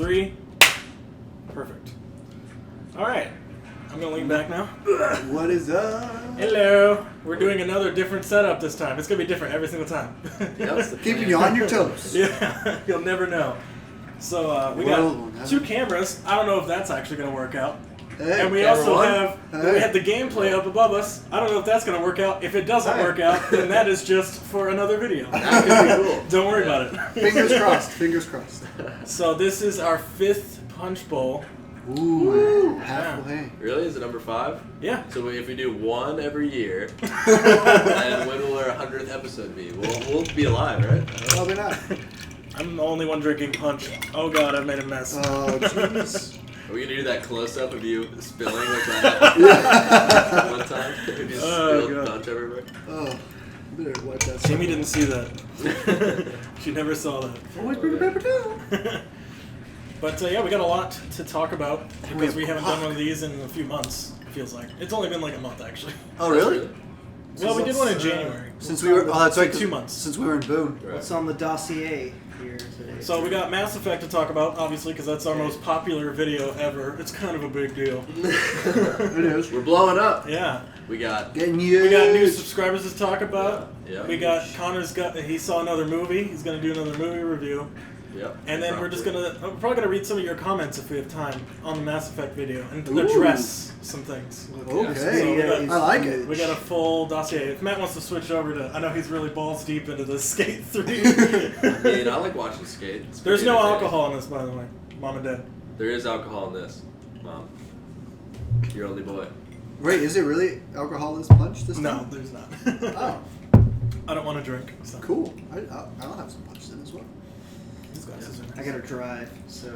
3. Perfect. All right. I'm going to lean back now. What is up? Hello. We're doing another different setup this time. It's going to be different every single time. Keeping you on your toes. Yeah. You'll never know. So we got 2 cameras. I don't know if that's actually going to work out. Hey, and we also have we have the gameplay up above us. I don't know if that's going to work out. If it doesn't work out, then that is just for another video. That could be cool. Don't worry about it. Fingers crossed. Fingers crossed. So this is our 5th Punch Bowl. Ooh, halfway. Really? Is it number 5? Yeah. So if we do 1 every year, then when will our 100th episode be? We'll be alive, right? Probably not. I'm the only one drinking punch. Oh god, I've made a mess. Oh, jeez. Are we gonna do that close-up of you spilling like that one time? You just spilled punch everywhere? Oh, better wipe that. Jamie didn't see that. She never saw that. Always bring a paper towel. But yeah, we got a lot to talk about because we haven't done one of these in a few months. It feels like it's only been like a month actually. Oh, really? Well, we did one in January. Since we were, that's right, 2 months. Since we were in Boone. Right. What's on the dossier here today? So we got Mass Effect to talk about, obviously, because that's our most popular video ever. It's kind of a big deal. It is. We're blowing up. Yeah. We got Getting you. We got new subscribers to talk about. Yeah. We got he saw another movie. He's gonna do another movie review. Yep. And then we're probably gonna read some of your comments if we have time on the Mass Effect video and address some things. Okay. So I like it. We got a full dossier. If Matt wants to switch over to, I know he's really balls deep into the Skate 3. I mean, I like watching Skate. It's There's pretty no entertaining. alcohol in this, by the way. Mom and Dad. There is alcohol in this, Mom. Your only boy. Wait, is it really alcohol is punch this time? No, there's not. Oh, I don't want to drink. So. cool. I'll have some punch then as well. These glasses are nice. I gotta drive, so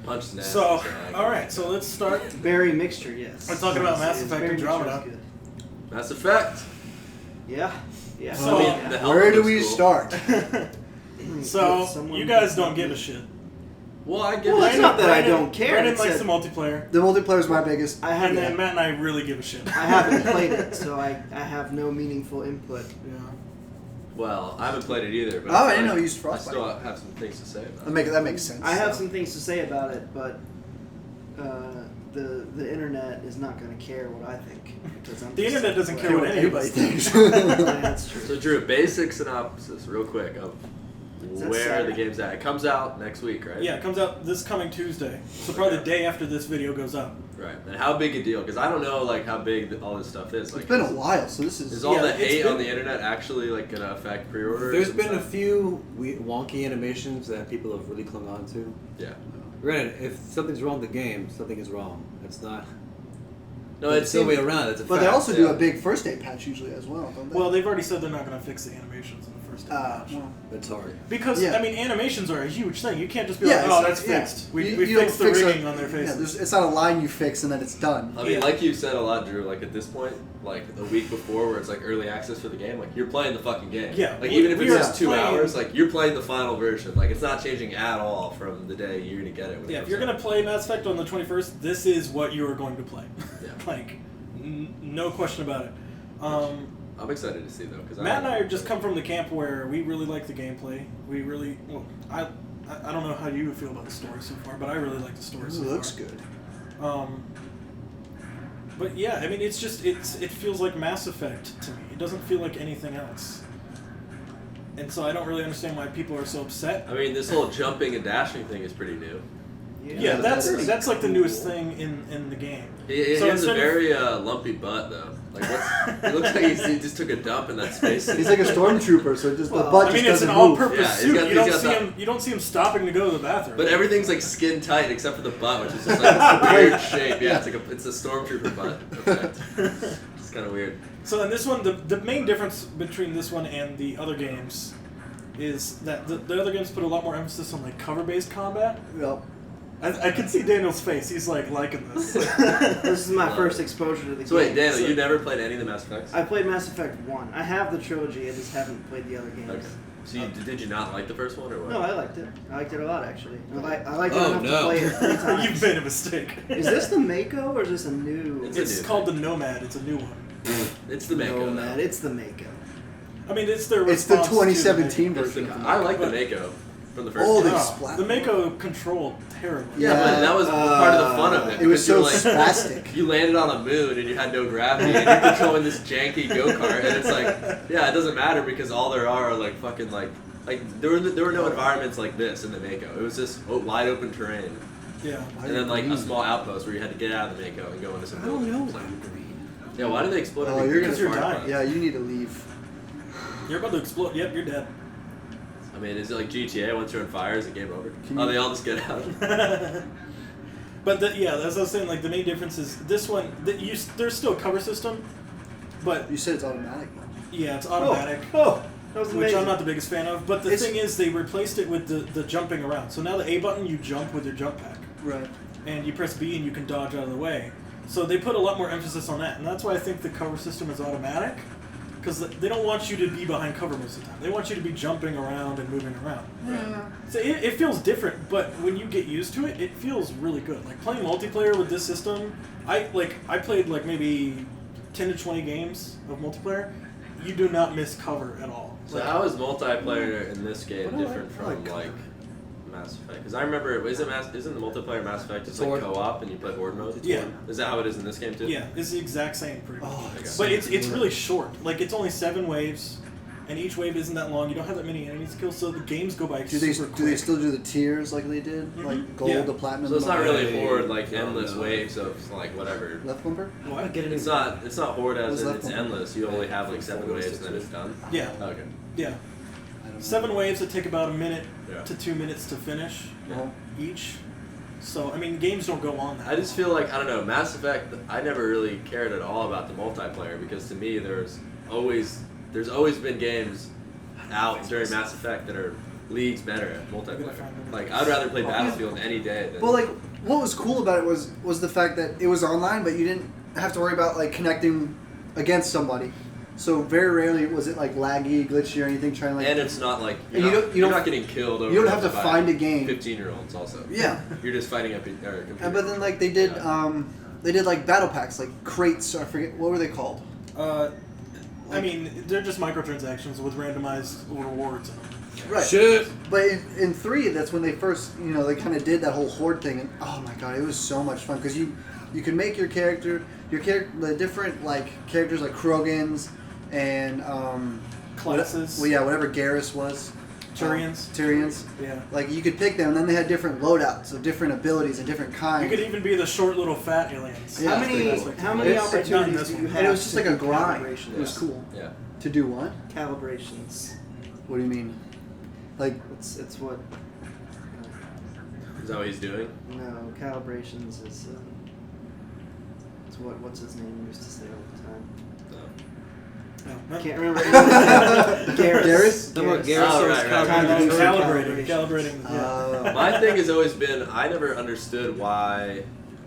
Punch nasty. So, alright, so let's start. berry mixture, yes. We're talking about Mass Effect berry Andromeda. mixture is good. Mass Effect. Yeah, yeah. So, I mean, the helmet Where do looks we cool. start? So, Someone you guys does don't not give a good. shit. Well, I get Well, it. it's not that I don't care. Brandon it's likes that the multiplayer. The multiplayer's my biggest. I And then haven't, Matt and I really give a shit. I haven't played it, so I have no meaningful input. Yeah. Well, I haven't played it either. But Oh, I feel didn't know like you used I Frostbite. still have some things to say about it. That makes sense. I have some things to say about it, but the internet is not going to care what I think. because I'm The just internet doesn't like, care what anybody thinks. That's true. So, Drew, basic synopsis, real quick, of that where Saturday? the game's at. It comes out next week, right? Yeah, it comes out this coming Tuesday. So probably the day after this video goes up. Right. And how big a deal? Because I don't know, like, how big all this stuff is. Like, It's been a while, so this is. Is all Yeah, the it's hate been- on the internet actually, like, going to affect pre-orders? There's and been a stuff? few wonky animations that people have really clung on to. Yeah. Granted, if something's wrong with the game, something is wrong. It's not. No, it's it's still way around. It's a But fact. they also do yeah. a big first day patch usually as well, don't they? Well, they've already said they're not going to fix the animations in the first day. well, It's hard. Because, yeah. I mean, animations are a huge thing. You can't just be yeah, like, oh, it's- that's yeah. fixed. We You don't fixed the fix rigging on their Yeah, faces. it's not a line you fix and then it's done. I mean, Yeah. like you've said a lot, Drew, like, at this point, like, a week before where it's, like, early access for the game, like, you're playing the fucking game. Yeah, Like, we- even if we it's are just 2 playing- hours, like, you're playing the final version. Like, it's not changing at all from the day you're going to get it. When it Yeah, if comes you're out. going to play Mass Effect on the 21st, this is what you are going to play. Yeah. Like, no question about it. I'm excited to see, though. Cause Matt and I just come from the camp where we really like the gameplay. We really, well, I don't know how you feel about the story so far, but I really like the story It so looks far. good. But yeah, I mean, it feels like Mass Effect to me. It doesn't feel like anything else. And so I don't really understand why people are so upset. I mean, this whole jumping and dashing thing is pretty new. Yeah, that's pretty like the newest cool. thing in the game. He So has a instead of- very lumpy butt, though. Like, it looks like he just took a dump in that space. He's like a stormtrooper, so just the Well, butt I mean, just it's an doesn't move. all-purpose Yeah, he's suit. got- You don't he's got see that- him. You don't see him stopping to go to the bathroom. But everything's like skin tight except for the butt, which is just like this weird shape. Yeah, it's a stormtrooper butt effect. It's kind of weird. So in this one, the main difference between this one and the other games is that the other games put a lot more emphasis on like cover-based combat. Yep. I can see Daniel's face. He's like liking this. This is my first exposure to the So game. wait, Daniel, you never played any of the Mass Effects? I played Mass Effect 1. I have the trilogy, I just haven't played the other games. Okay. So did you not like the first one, or what? No, I liked it. I liked it a lot, actually. I liked it Oh, enough no. to play it 3 times. You've made a mistake. Is this the Mako or is this a new? It's a It's new called thing. the Nomad. It's a new one. It's the Mako. Nomad. It's the Mako. I mean, it's their It's the response to 2017 It's the, version. I like the Mako. from the first Oh, game. they Oh, splat. the Mako controlled terribly. Yeah, but that was part of the fun of it. It was because so you're like, spastic. you landed on a moon and you had no gravity and you're controlling this janky go-kart and it's like, yeah, it doesn't matter because all there are like fucking like there were no environments like this in the Mako. It was just wide open terrain. Yeah. And then like a small outpost where you had to get out of the Mako and go into some I don't know buildings. why I'm green. Yeah, why did they explode? Oh, every you're green gonna you're fire dying. pods? Yeah, you need to leave. You're about to explode. Yep, you're dead. I mean, is it like GTA? Once you're on fire, is it game over? Can Oh, you- they all just get out. But as I was saying, like the main difference is this one. There's still a cover system, but You said it's automatic. yeah, it's automatic. Oh, that was Which amazing. I'm not the biggest fan of, but the It's- thing is, they replaced it with the jumping around. So now the A button, you jump with your jump pack, Right. and you press B and you can dodge out of the way. So they put a lot more emphasis on that, and that's why I think the cover system is automatic, because they don't want you to be behind cover most of the time. They want you to be jumping around and moving around. So it feels different, but when you get used to it, it feels really good. Like playing multiplayer with this system, I played like maybe 10 to 20 games of multiplayer. You do not miss cover at all. So Like, how is multiplayer in this game What do I different like? from like Mass Effect? Because I remember, isn't the multiplayer Mass Effect just like Horde. co-op and you play Horde mode? Yeah. Is that how it is in this game too? yeah, it's the exact same pretty much. Oh, Okay. it's But so it's good. really short. Like it's only 7 waves, and each wave isn't that long. You don't have that many enemies to kill, so the games go by Do they super do they quick. still do the tiers like they did, Mhm. like gold Yeah. to platinum? So it's not and all really Yeah, Horde like yeah, endless no. waves of like whatever. that? Left bumper. What? Get It's not Horde as What's in left it's one? endless. You only have like 7 4 to waves 6 and then it's done. Yeah, Okay. yeah. I don't know. 7 waves that take about a minute Yeah. to 2 minutes to finish Well, each. So I mean, games don't go on that. I just feel like I don't know Mass Effect. I never really cared at all about the multiplayer because to me there's always been games out during Mass Effect that are leagues better at multiplayer. Like I'd rather play Battlefield any day than. well, like what was cool about it was the fact that it was online, but you didn't have to worry about like connecting against somebody. So very rarely was it like laggy, glitchy, or anything. Trying like and it's not like And you you're don't- not getting killed. Over you don't have to by find a game. 15-year-olds also. yeah. You're just fighting a computer. But then like they did Yeah. like battle packs, like crates. I forget what were they called. I mean, they're just microtransactions with randomized rewards in them. Right. Shit. But in 3, that's when they first, they kind of did that whole horde thing, and oh my god, it was so much fun because you could make the different like characters like Krogans and Classes. Well, yeah, whatever Garrus was. Turians. Tyrians. Yeah. Like you could pick them, and then they had different loadouts of different abilities and different You kinds. could even be the short little fat aliens. Yeah. How many It's- opportunities do you have? and it was just to like a do grind. calibrations? It was cool. Yeah. To do what? Calibrations. What do you mean? Like It's what. Is that what he's doing? No, calibrations is. It's what's his name used to say all the time. No. I can't remember. Garrus. Garrus? Oh, right. Time to do Calibrating. calibrations. Yeah. My thing has always been I never understood why.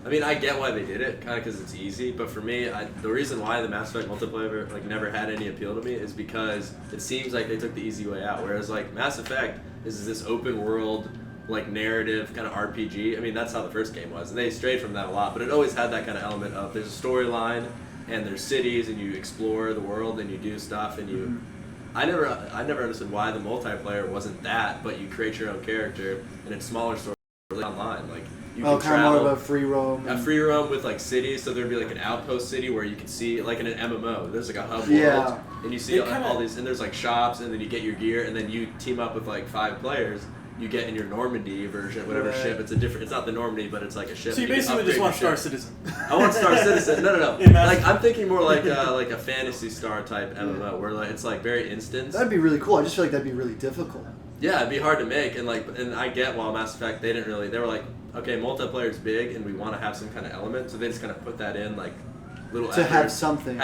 I mean, I get why they did it, kind of because it's easy. But for me, the reason why the Mass Effect multiplayer like never had any appeal to me is because it seems like they took the easy way out. Whereas like Mass Effect is this open world, like narrative kind of RPG. I mean, that's how the first game was, and they strayed from that a lot. But it always had that kind of element of there's a storyline, and there's cities, and you explore the world, and you do stuff, and you. I never understood why the multiplayer wasn't that, but you create your own character, and it's smaller story online, like. You kind can of more travel of a free roam. a free roam with like cities, so there'd be like an outpost city where you could see like in an MMO. There's like a hub Yeah. world, and you see It kinda- all these, and there's like shops, and then you get your gear, and then you team up with like 5 players. You get in your Normandy version, whatever Right. ship. It's a different. It's not the Normandy, but it's like a ship. So you can basically just upgrade want your Star ship. Citizen. I want Star Citizen. No. In Mass Like I'm thinking more like a Fantasy Star type MMO, where like it's like very instant. That'd be really cool. I just feel like that'd be really difficult. Yeah, it'd be hard to make, and I get while Mass Effect they were like, okay, multiplayer's big, and we want to have some kind of element, so they just kind of put that in like little To have efforts, something.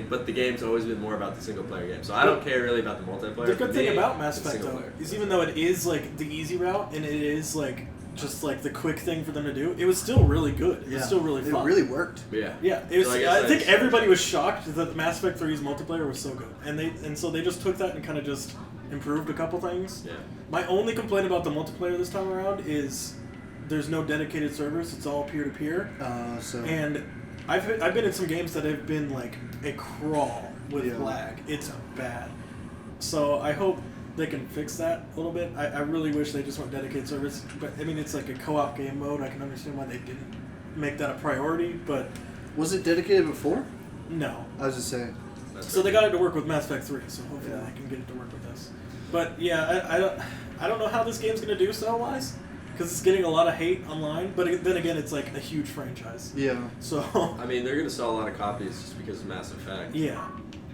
but the game's always been more about the single player game, so I don't care really about the multiplayer. The For good thing me, about Mass it's Effect single though player. is even though it is like the easy route and it is like just like the quick thing for them to do, it was still really good. It was still really fun. It really worked. Yeah. Yeah, it was. So I guess I think that's- everybody was shocked that Mass Effect 3's multiplayer was so good, and so they just took that and kind of just improved a couple things. Yeah. My only complaint about the multiplayer this time around is there's no dedicated servers; it's all peer to peer. So And I've been in some games that have been like a crawl with Yeah. lag. It's bad. So I hope they can fix that a little bit. I really wish they just went dedicated service. But I mean, it's like a co-op game mode. I can understand why they didn't make that a priority, but Was it dedicated before? no. I was just saying. So they got it to work with Mass Effect 3, so hopefully they can get it to work with this. But yeah, I don't know how this game's gonna do sell-wise, because it's getting a lot of hate online. But then again, it's like a huge franchise. Yeah. So I mean, they're gonna sell a lot of copies just because of Mass Effect. yeah,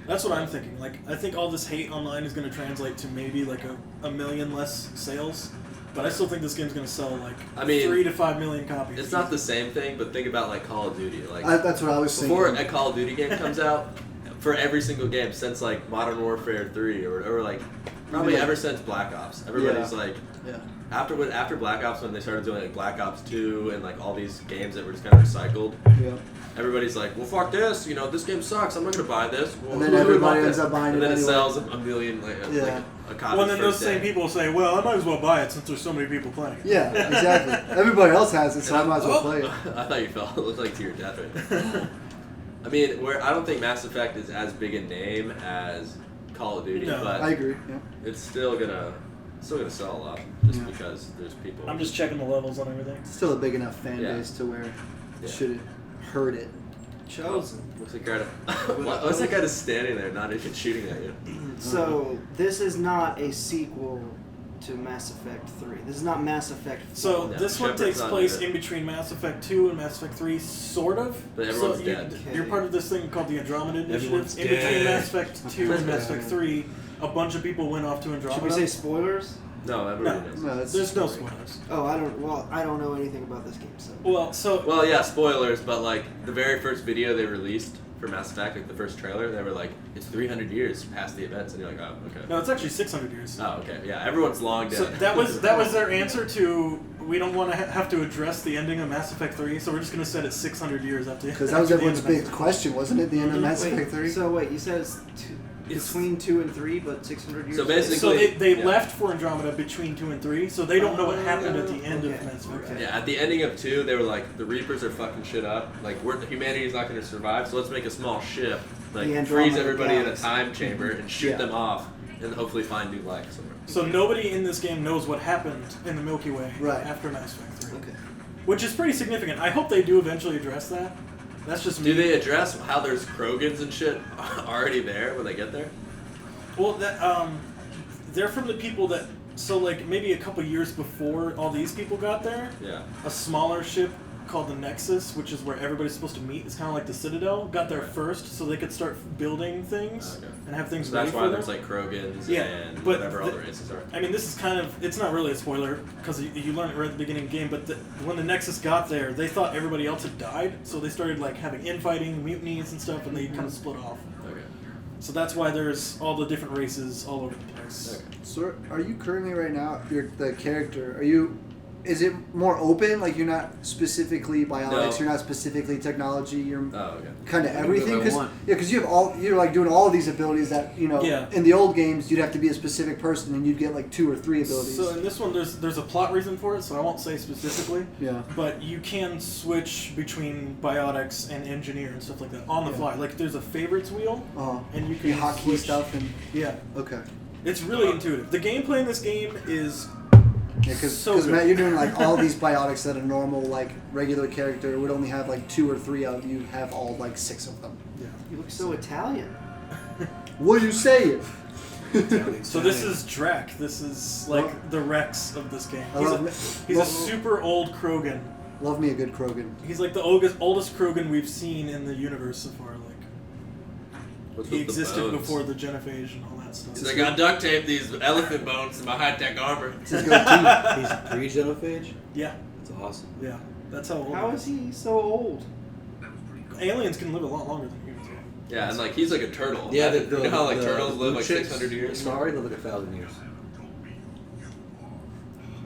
that's what I'm thinking. Like, I think all this hate online is gonna translate to maybe like a million less sales. But I still think this game's gonna sell like 3 to 5 million copies. It's not the same thing, but think about like Call of Duty. Like That's what I was saying. before a Call of Duty game comes out, for every single game since like Modern Warfare 3 or like probably Yeah. ever since Black Ops, everybody's like Yeah. after Black Ops, when they started doing like Black Ops 2 and like all these games that were just kind of recycled. Yeah. Everybody's like, well, fuck this. You know, this game sucks. I'm not gonna buy this. Well, And then who would everybody want ends this? up buying and it then anyway. it sells a million like Yeah. a copy. Well, then those first same day. people say, "Well, I might as well buy it since there's so many people playing it." Yeah, exactly. Everybody else has it, so I might as well play it. I thought you fell. It looked like to your death right there. I mean, I don't think Mass Effect is as big a name as Call of Duty, No. but I agree. Yeah. it's still gonna sell a lot just Yeah. because there's people. I'm just checking the levels on everything. Still a big enough fan Yeah. base to where Yeah. it should hurt it. Chosen. Looks like kind of. What's that guy just standing there, not even shooting at you? So this is not a sequel to Mass Effect 3. This is not Mass Effect 4. So No, this one Shepard's takes not place in it. in between Mass Effect 2 and Mass Effect 3, sort of. But everyone's so dead. You're part of this thing called the Andromeda Initiative. Everyone's In between dead. Mass Effect 2 and Mass Effect 3, a bunch of people went off to Andromeda. Should we say spoilers? No, everybody knows. No, it's There's no story. spoilers. Oh, I don't know anything about this game, so. Well, yeah, spoilers, but like the very first video they released for Mass Effect, like the first trailer, they were like, it's 300 years past the events, and you're like, oh, okay. No, it's actually 600 years. Oh, okay. Yeah, everyone's long dead. So that was their answer to, we don't want to have to address the ending of Mass Effect 3, so we're just going to set it 600 years after. Because that was after the end everyone's of Mass big question, wasn't it? The end of Mass Wait, Effect 3? So wait, you said it's between 2 and 3, but 600 years. So later? basically- So they Yeah. left for Andromeda between 2 and 3, so they don't know what happened at the end Okay, of Mass Effect. okay. Yeah, at the ending of 2, they were like, the Reapers are fucking shit up. Like, humanity's not going to survive, so let's make a small ship, like, The freeze Andromeda everybody in a Galaxy. time chamber and shoot Yeah. them off, and hopefully find new life somewhere. So nobody in this game knows what happened in the Milky Way Right. after Mass Effect 3. Okay. Which is pretty significant. I hope they do eventually address that. That's just me. Do they address how there's Krogans and shit already there when they get there? Well, they're from the people that... So, like, maybe a couple years before all these people got there, Yeah. a smaller ship called the Nexus, which is where everybody's supposed to meet. It's kind of like the Citadel. Got there Right. first so they could start building things Okay. and have things So ready that's for why them. there's, like, Krogans Yeah, and but whatever all the races are. I mean, this is kind of... It's not really a spoiler, because you learn it right at the beginning of the game, but when the Nexus got there, they thought everybody else had died, so they started, like, having infighting, mutinies and stuff, and they kind of split off. Okay. So that's why there's all the different races all over the place. Okay. So are you currently right now, the character, is it more open? Like you're not specifically biotics, No. you're not specifically technology, you're Oh, okay. kind of I can do everything? what I Because want. you have you're like doing all of these abilities that, Yeah. in the old games you'd have to be a specific person and you'd get like 2 or 3 abilities. So in this one, there's a plot reason for it, so I won't say specifically. Yeah. But you can switch between biotics and engineer and stuff like that on the Yeah. fly. Like there's a favorites wheel, and you can hotkey switch stuff and Yeah, okay. it's really intuitive. The gameplay in this game is Yeah, because So good. Matt, you're doing like all these biotics that a normal like regular character would only have like 2 or 3 of. You have all like 6 of them. You look so Italian. What are you saying? So this is Drac. This is like the Rex of this game. I love He's a super old Krogan. Love me a good Krogan. He's like the oldest Krogan we've seen in the universe so far. Like What's he with the existed bones? before the genophage and all that stuff. He's like, I duct tape these elephant bones to my high-tech armor. It's his goatee. He's pre-genophage? Yeah, That's awesome. yeah. That's how old. How he is he so old? Aliens can live a lot longer than humans. Yeah, and like he's like a turtle. Yeah, you know how like the turtles live blue like chicks, 600 years? Sorry, they live like 1,000 years.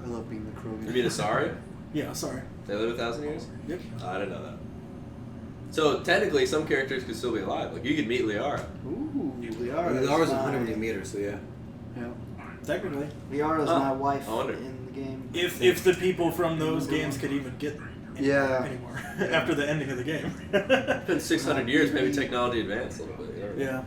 I love being the Krogan. You mean Asari? Yeah, sorry. They live 1,000 years? Yep. Oh, I didn't know that. So technically, some characters could still be alive. Like you could meet Liara. Ooh, Liara. I mean, ours is 100 when you meet her, so yeah. Yeah. Technically, Liara's Oh, my wife I wonder. in the game. if the people from those games could even get Yeah. anymore after the ending of the game. It's been 600 years, maybe technology advanced a little bit. You never know. Yeah.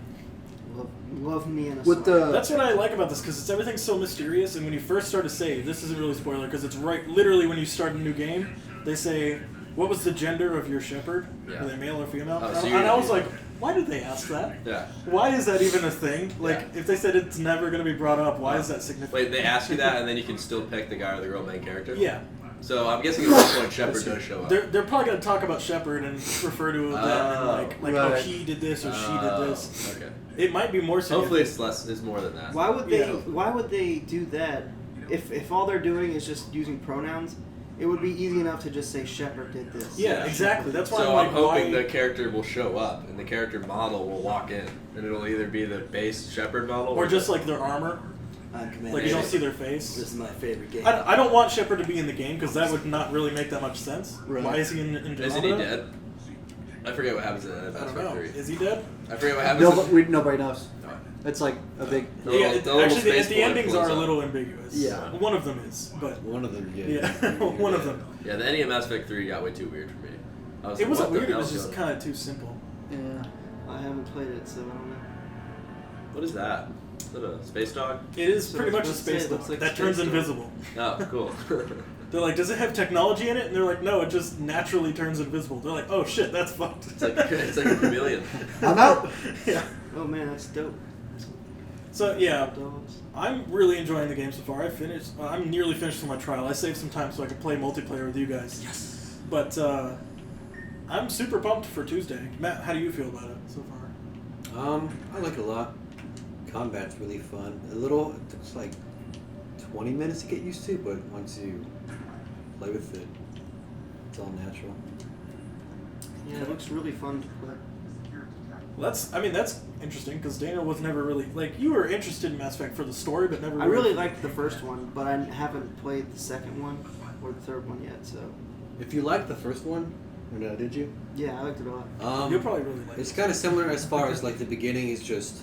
Love me in a With song. the- That's what I like about this, because everything's so mysterious, and when you first start a save, this isn't really spoiler, because it's right, literally when you start a new game, they say, what was the gender of your shepherd? Yeah. Are they male or female? Oh, so and you're- I was like, why did they ask that? Yeah. Why is that even a thing? Like, Yeah. if they said it's never going to be brought up, why is that significant? Wait, they ask you that, and then you can still pick the guy or the girl main character? Yeah. So I'm guessing at this point Shepard does show up. They're probably going to talk about Shepard and refer to them and like oh, Right. he did this or she did this. Okay. It might be more significant. Hopefully it's less. It's more than that. Why would they? Yeah. Why would they do that? If all they're doing is just using pronouns, it would be easy enough to just say Shepard did this. Yeah, exactly. That's why So I'm I'm like, hoping why? the character will show up, and the character model will walk in, and it'll either be the base Shepard model, Or just like their armor. Commander. Like you don't Maybe. see their face. This is my favorite game. I don't want Shepard to be in the game because that would not really make that much sense. Right. Why is he in Andromeda? Isn't he dead? I forget what happens in I Mass don't Effect know. 3. Is he dead? I forget what happens. Nobody knows. No. It's like a big. The little- the little actually, space the boy endings blows are a up. little ambiguous. Yeah. One of them is, but One of them, yeah. yeah, one of them. Yeah, the ending of Mass Effect 3 got way too weird for me. I was It like, wasn't what the weird. It hell was is just going on? kind of too simple. Yeah. I haven't played it, so I don't know. What is that? Is that a space dog? It is So pretty much a let's say space it looks dog like that a turns space dog. invisible. Oh, cool. They're like, does it have technology in it? And they're like, no, it just naturally turns invisible. They're like, oh shit, that's fucked. it's like a chameleon. I'm out. Yeah. Oh man, that's dope. So yeah, Dogs. I'm really enjoying the game so far. I'm nearly finished with my trial. I saved some time so I could play multiplayer with you guys. Yes. But I'm super pumped for Tuesday. Matt, how do you feel about it so far? I like it a lot. Combat's really fun. It takes like 20 minutes to get used to, but once you play with it, it's all natural. Yeah, it looks really fun to play. Well, that's interesting because Daniel was never really like you were interested in Mass Effect for the story, but never. I really liked the first one, but I haven't played the second one or the third one yet. So If you liked the first one, or no, did you? yeah, I liked it a lot. You'll probably really like It's it. kind of similar as far as like the beginning is just,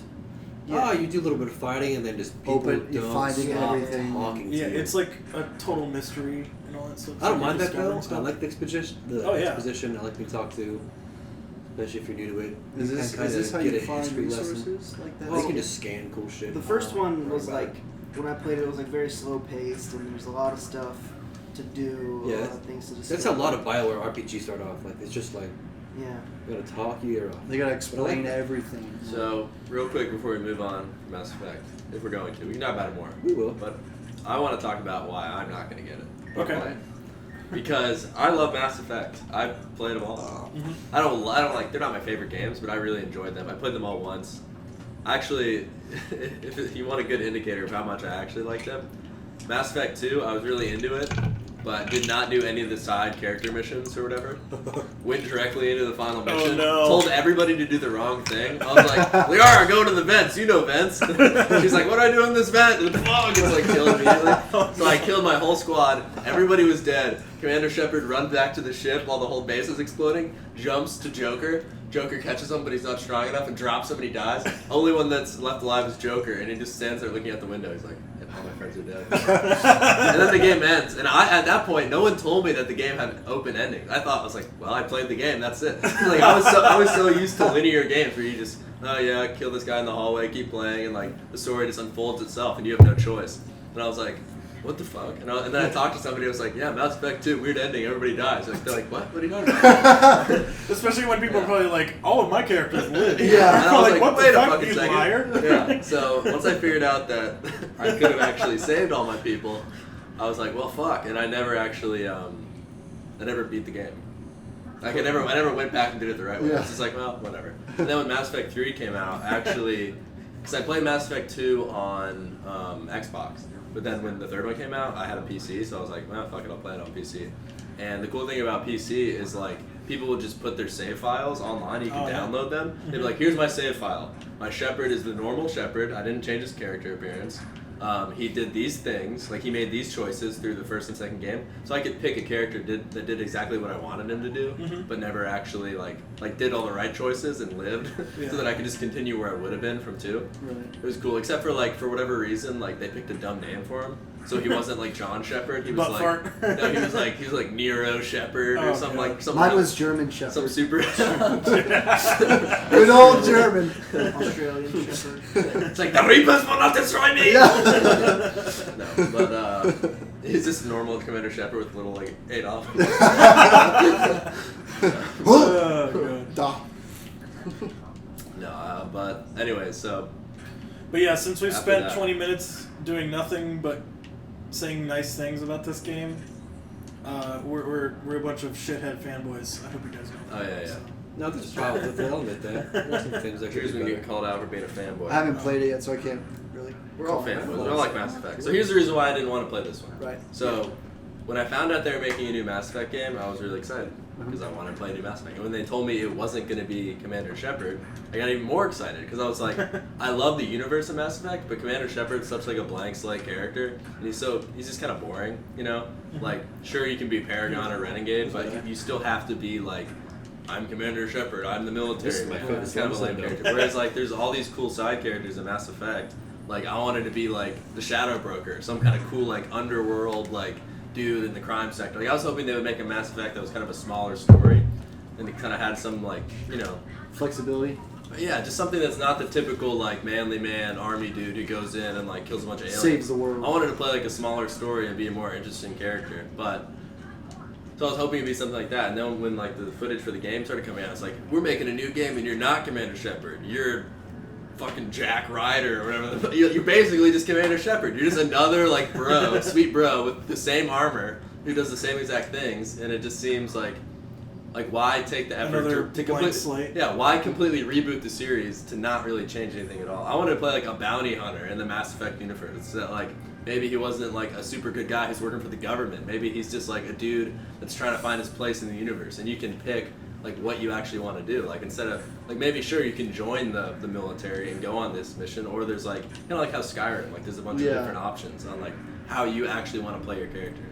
Yeah. you do a little bit of fighting and then just people Open- you're don't finding stop everything. talking to Yeah, you. it's like a total mystery and all that stuff. I don't So mind you're that though. discovering I stuff. like the exposition. Oh, yeah. Exposition. I like being talked to, especially if you're new to it. Is You this can kinda how get you a find history resources lesson. like that? Well, you can just scan cool shit. The first one was Right. like when I played it, it was like very slow paced, and there's a lot of stuff to do. Yeah, a lot of things to discover. That's how a lot of BioWare RPGs start off. Like it's just like Yeah. you gotta talk, you're off. They gotta explain But I like everything. So, real quick before we move on from Mass Effect, if we're going to, we can talk about it more. We will. But I want to talk about why I'm not going to get it. Okay. Why? Because I love Mass Effect. I've played them all. Mhm. I don't like. They're not my favorite games, but I really enjoyed them. I played them all once. Actually, if you want a good indicator of how much I actually like them, Mass Effect 2, I was really into it, but did not do any of the side character missions or whatever. Went directly into the final mission. no. Told everybody to do the wrong thing. I was like, Liara, go to the vents. You know vents. She's like, what do I do in this vent? And the fog gets like killed immediately. So I killed my whole squad. Everybody was dead. Commander Shepard runs back to the ship while the whole base is exploding. Jumps to Joker. Joker catches him, but he's not strong enough and drops him and he dies. Only one that's left alive is Joker, and he just stands there looking out the window. He's like, all my friends are dead. And then the game ends. And at that point, no one told me that the game had an open ending. I was like, well, I played the game, that's it. Like I was so used to linear games where you just, oh yeah, kill this guy in the hallway, keep playing, and like the story just unfolds itself and you have no choice. And I was like, what the fuck? And then I talked to somebody who was like, yeah, Mass Effect 2, weird ending, everybody dies. Like, they're like, what? What are you talking about? Especially when people are probably like, all of my characters live. Yeah. And I was like, what wait the a fuck, fucking you second. liar? Yeah. So once I figured out that I could have actually saved all my people, I was like, well, fuck. And I never actually, I never beat the game. Like I never went back and did it the right way. Yeah. I was just like, well, whatever. And then when Mass Effect 3 came out, actually, because I played Mass Effect 2 on Xbox, but then when the third one came out, I had a PC, so I was like, well, fuck it, I'll play it on PC. And the cool thing about PC is like people will just put their save files online. You can Oh, yeah. download them. They'd be like, here's my save file. My Shepard is the normal Shepard. I didn't change his character appearance. He did these things, like he made these choices through the first and second game, so I could pick a character that did exactly what I wanted him to do, Mhm. but never actually like did all the right choices and lived, Yeah. so that I could just continue where I would have been from 2. Right. It was cool, except for for whatever reason, like they picked a dumb name for him. So he wasn't like John Shepard. He was Butt like fart. no, he was like Nero Shepard or Oh, something God. like something. Mine else. was German Shepherd. Some super. Good old German. Australian Shepherd. It's like the Reapers will not destroy me. Yeah. No, but he's just normal Commander Shepard with little like Adolf. Oh, God. Duh. No, but anyway, so But yeah, since we've After spent that. 20 minutes doing nothing but saying nice things about this game, we're a bunch of shithead fanboys. I hope you guys know that. Oh, yeah, yeah. No, there's problems with it. I'll admit that. There's some things that could here's be me better. getting called out for being a fanboy. I haven't played it yet, so I can't really. We're all fanboys. We all like Mass Effect. So here's the reason why I didn't want to play this one. Right. So when I found out they were making a new Mass Effect game, I was really excited because I wanted to play a new Mass Effect. And when they told me it wasn't going to be Commander Shepard, I got even more excited because I was like, I love the universe of Mass Effect, but Commander Shepard's such like a blank slate character, and he's just kind of boring, you know? Like, sure, you can be Paragon or Renegade, but you still have to be like, I'm Commander Shepard, I'm the military. This is my man. favorite It's kind of a lame episode, character. though. Whereas like, there's all these cool side characters in Mass Effect. Like, I wanted to be like the Shadow Broker, some kind of cool like underworld like dude in the crime sector. Like, I was hoping they would make a Mass Effect that was kind of a smaller story, and it kind of had some like, you know, Flexibility. yeah, just something that's not the typical like manly man army dude who goes in and like kills a bunch of aliens. Saves the world. I wanted to play like a smaller story and be a more interesting character, but so I was hoping it'd be something like that. And then when like the footage for the game started coming out, it's like, we're making a new game and you're not Commander Shepard. You're fucking Jack Ryder or whatever. You're basically just Commander Shepard. You're just another like bro, sweet bro with the same armor who does the same exact things, and it just seems like why take the effort Another to blank completely slate. yeah, why completely reboot the series to not really change anything at all? I wanted to play like a bounty hunter in the Mass Effect universe. So that like maybe he wasn't like a super good guy who's working for the government. Maybe he's just like a dude that's trying to find his place in the universe, and you can pick like what you actually want to do. Like instead of like maybe sure you can join the military and go on this mission, or there's like kind of like how Skyrim, like there's a bunch of Yeah. different options on like how you actually want to play your character.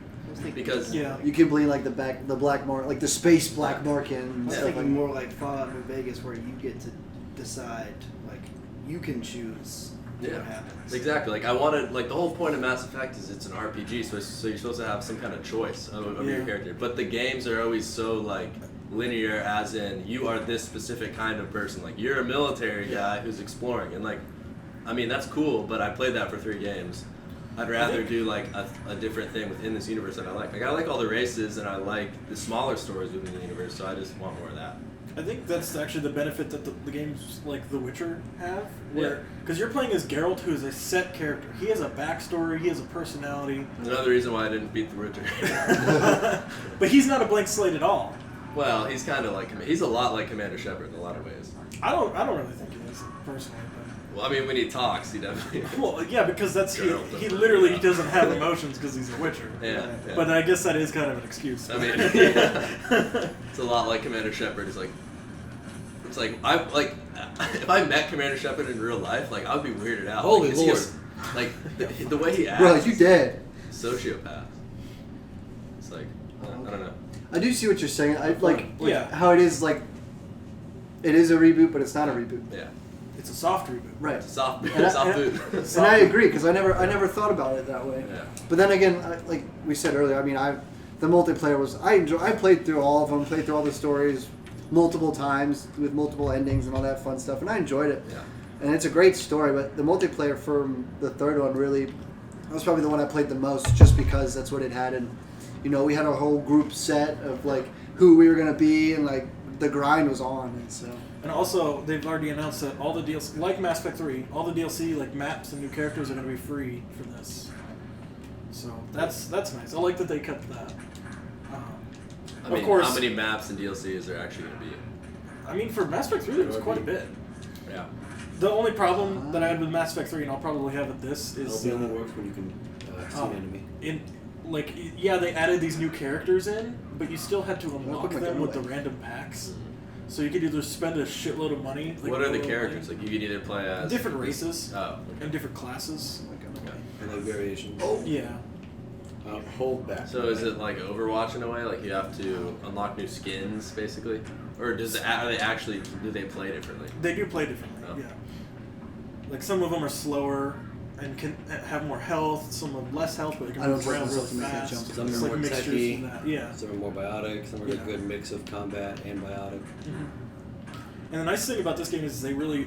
Because Yeah. You can bleed like the black mark, like the space black mark in. I And was stuff thinking like more like Fallout New Vegas, where you get to decide, like, you can choose what happens. Exactly. Like I wanted, like the whole point of Mass Effect is it's an RPG, so you're supposed to have some kind of choice of your Yeah. character. But the games are always so like linear, as in you are this specific kind of person. Like you're a military guy who's exploring, and like, I mean that's cool, but I played that for 3 games. I'd rather do like a different thing within this universe that I like. Like I like all the races and I like the smaller stories within the universe, so I just want more of that. I think that's actually the benefit that the games like The Witcher have, Yeah. where because you're playing as Geralt, who is a set character. He has a backstory. He has a personality. Another reason why I didn't beat the Witcher. But he's not a blank slate at all. Well, he's kind of like he's a lot like Commander Shepard in a lot of ways. I don't really think he is personally. Well, I mean, when he talks, he definitely. But, well, yeah, because that's he Geralt doesn't literally really doesn't have emotions because he's a Witcher. Yeah, yeah. But I guess that is kind of an excuse. I mean, it's a lot like Commander Shepard. It's like I like if I met Commander Shepard in real life, like I would be weirded out. Holy like, 'cause he Lord. has- like the way he acts. Bro, you dead. Sociopath. It's like I don't know. I do see what you're saying. I like Yeah. how it is like. It is a reboot, but it's not a reboot. Yeah, It's a soft reboot. Right. soft And I- soft and boot. And I agree because I never thought about it that way. Yeah. But then again, like we said earlier, I mean, the multiplayer was I played through all of them, played through all the stories multiple times with multiple endings and all that fun stuff, and I enjoyed it. Yeah. And it's a great story, but the multiplayer for the third one really, that was probably the one I played the most, just because that's what it had, and you know we had a whole group set of like who we were gonna be, and like the grind was on, and so. And also, they've already announced that all the DLC, like Mass Effect 3, all the DLC, like maps and new characters, are going to be free for this. So that's nice. I like that they kept that. I mean, of course, how many maps and DLCs are actually going to be? I mean, for Mass Effect 3, there was quite a bit. Yeah. The only problem that I had with Mass Effect 3, and I'll probably have with this, is LB only works when you can see an enemy. yeah, they added these new characters in, but you still had to unlock put my them gun with the away. random packs. So you could either spend a shitload of money. Like What are the go characters? Like you could either play as different races Oh. and different classes. Okay. And like variations. Yeah. Hold back. So is it like Overwatch in a way? Like you have to unlock new skins, basically, or do they play differently? They do play differently, Oh. yeah. Like some of them are slower, and can have more health. Some have less health, but they can I don't move trust around myself really to make that fast. jump. Some It's are like more mixtures techy, from that. Yeah. some are more biotic, some are a Yeah. good mix of combat and biotic. And the nice thing about this game is they really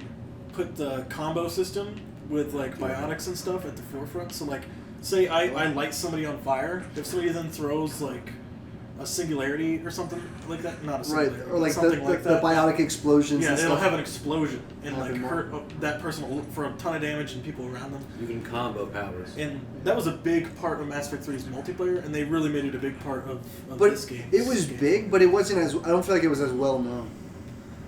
put the combo system with like biotics and stuff at the forefront. So like, say I light somebody on fire, if somebody then throws like a singularity or something like that, not a Right, singularity, or like something like the that. biotic explosions. Yeah, and it'll stuff. have an explosion and like Happen more. hurt that person for a ton of damage and people around them. You can combo powers. And that was a big part of Mass Effect 3's multiplayer, and they really made it a big part of But this game. it was big, but it wasn't as. I don't feel like it was as well known.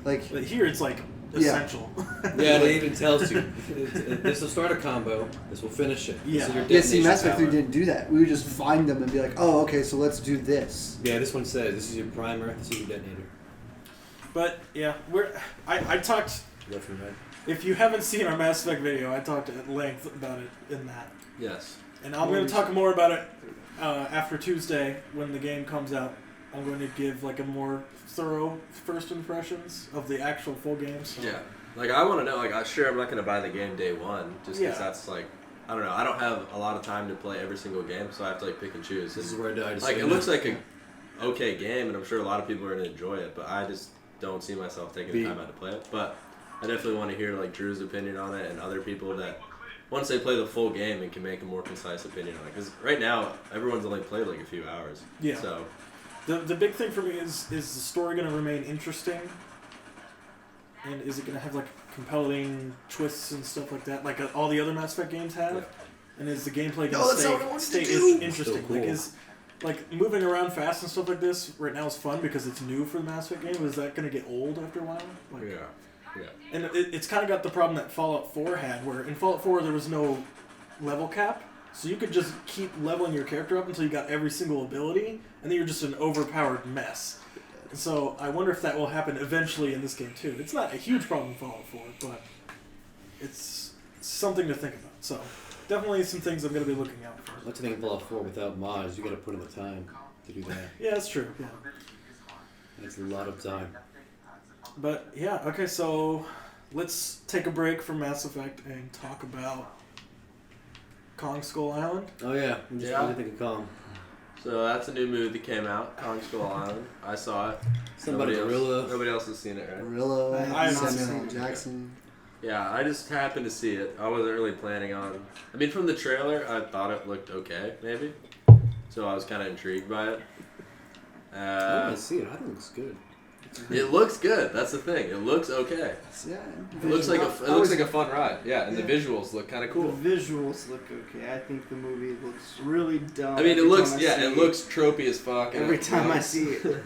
Like But here it's like Yeah. essential. Yeah, it even tells you this will start a combo. This will finish it. Yeah. This is your yeah, see, detonation Mass Effect 3 power. didn't do that. We would just find them and be like, oh, okay, so let's do this. Yeah, this one says this is your primer. This is your detonator. But yeah, I talked. Left and right. If you haven't seen our Mass Effect video, I talked at length about it in that. Yes. And I'm going to talk more about it after Tuesday when the game comes out. I'm going to give like a more thorough first impressions of the actual full game. So. Yeah. Like, I want to know, like, I'm not going to buy the game day one, just because Yeah. that's, like, I don't know. I don't have a lot of time to play every single game, so I have to, like, pick and choose. This is And, where I died. like, it looks like a okay game, and I'm sure a lot of people are going to enjoy it, but I just don't see myself taking the time out to play it. But I definitely want to hear, like, Drew's opinion on it and other people that, once they play the full game and can make a more concise opinion on it. Because right now, everyone's only played, like, a few hours. Yeah. So, The big thing for me is the story going to remain interesting? And is it going to have like compelling twists and stuff like that, like all the other Mass Effect games have? Yeah. And is the gameplay No, going that's to not what I wanted stay to do. interesting? So cool. Like like moving around fast and stuff like this right now is fun because it's new for the Mass Effect game. Is that going to get old after a while? Like, yeah. And it's kind of got the problem that Fallout 4 had, where in Fallout 4 there was no level cap, so you could just keep leveling your character up until you got every single ability, and then you're just an overpowered mess. And so I wonder if that will happen eventually in this game too. It's not a huge problem in Fallout 4, but it's something to think about. So definitely some things I'm going to be looking out for. What's the thing in Fallout 4 without mods? You got to put in the time to do that. Yeah, that's true. Yeah. It's a lot of time. But yeah, okay, so let's take a break from Mass Effect and talk about Kong Skull Island. Oh yeah, I'm just Yeah. really thinking Kong. So that's a new movie that came out, Kong Skull Island. I saw it. Somebody gorilla. Nobody else has seen it, right? Gorilla, I have not Samuel seen L. it. Jackson. Yeah, I just happened to see it. I wasn't really planning on. I mean, from the trailer, I thought it looked okay, maybe. So I was kind of intrigued by it. I want to see it. I think it looks good. It looks good. That's the thing. It looks okay. Yeah. It looks like a fun ride. Yeah, and the visuals look kind of cool. The visuals look okay. I think the movie looks really dumb. I mean, it every looks time I yeah, see it looks tropey as fuck. and Every it time I looks- see it.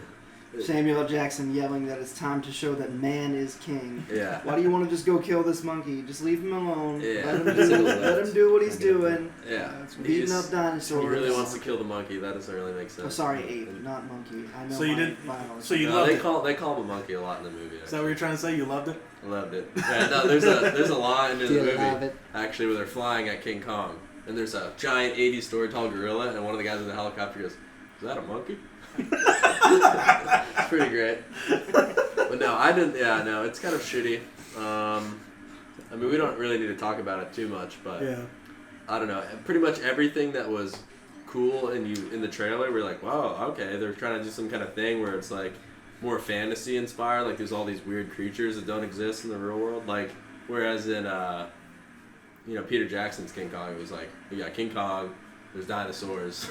Samuel L. Jackson yelling that it's time to show that man is king. Yeah. Why do you want to just go kill this monkey? Just leave him alone. Yeah. Let him do what he's doing. Yeah. Beating up dinosaurs. He really wants to kill the monkey. That doesn't really make sense. Oh, sorry, ape, not monkey. I know. So you my didn't- violence. so you No, loved they it. call him a monkey a lot in the movie. Is that what you're trying to say? You loved it? I loved it. Yeah, no, there's a line in the Do you movie love it? actually where they're flying at King Kong, and there's a giant 80-story tall gorilla, and one of the guys in the helicopter goes, "Is that a monkey?" It's pretty great. But no, I didn't. Yeah, no, it's kind of shitty. I mean, we don't really need to talk about it too much, but Yeah. I don't know. Pretty much everything that was cool in the trailer, we're like, wow, okay, they're trying to do some kind of thing where it's like more fantasy inspired. Like there's all these weird creatures that don't exist in the real world. Like whereas in Peter Jackson's King Kong, it was like you got King Kong, there's dinosaurs,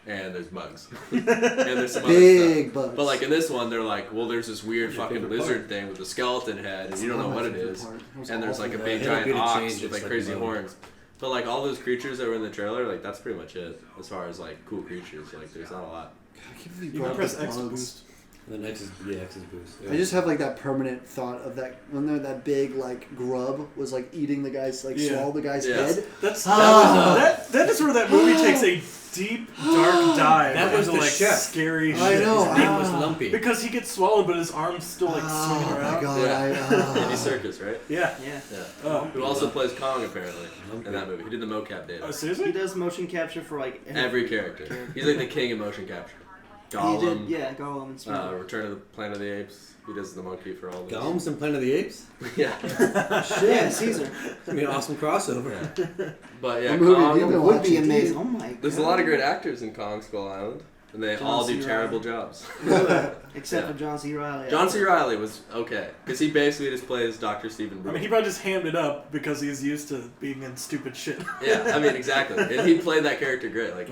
and there's bugs, and there's some other Big stuff. bugs. But like in this one, they're like, well, there's this weird What's your fucking favorite lizard part? thing with a skeleton head, and you don't know what it is. And there's like a big They don't giant get to ox change with it, like it's crazy like horns. But like all those creatures that were in the trailer, like that's pretty much it as far as like cool creatures. Like there's not a lot. I can't believe You you can brought press up X to bugs. boost. The next is X is boost. Yeah. I just have like that permanent thought of that when that big like grub was like eating the guy's Yeah. swallow the guy's Yeah. head. That is where that movie takes a deep, dark dive. That was into, the like chef. scary I shit. know. His name was Lumpy. Because he gets swallowed, but his arm's still like swinging Oh around. my god! Yeah. Andy Serkis, right? Yeah. Yeah. Yeah. Oh. Who also plays Kong apparently Lumpy. in that movie. He did the mocap Oh, data. seriously? He does motion capture for like Every character. He's like the king of motion capture. Gollum. He did, Gollum and Smeagol. Return of the Planet of the Apes. He does the monkey for all this. Gollum's in Planet of the Apes? Yeah. Yeah, Caesar. It's gonna be an awesome crossover. Yeah. But yeah, What movie have you Kong. been Would be watching, amazing. dude? Oh my god. There's a lot of great actors in Kong Skull Island, and they John all do C. terrible Reilly. jobs. Except Yeah. for John C. Reilly. John C. Reilly was okay, because he basically just plays Dr. Stephen I Brule. mean, he probably just hammed it up because he's used to being in stupid shit. Yeah, I mean, exactly. And he played that character great. Like,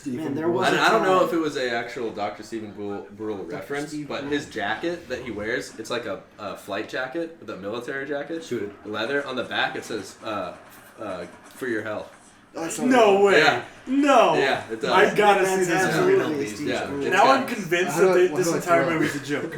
Man, there was I don't know if it was a actual Dr. Stephen Brule reference, Steve but Brule. his jacket that he wears, it's like a flight jacket, with a military jacket. Shoot it. Leather. On the back, it says, for your health. Oh, I saw No that. way. Yeah. No. Yeah, it does. I gotta That's see this absolutely movie. Steve Yeah. Brule. It's Now I'm got- convinced How do that I- this how do I entire throw it? movie's a joke.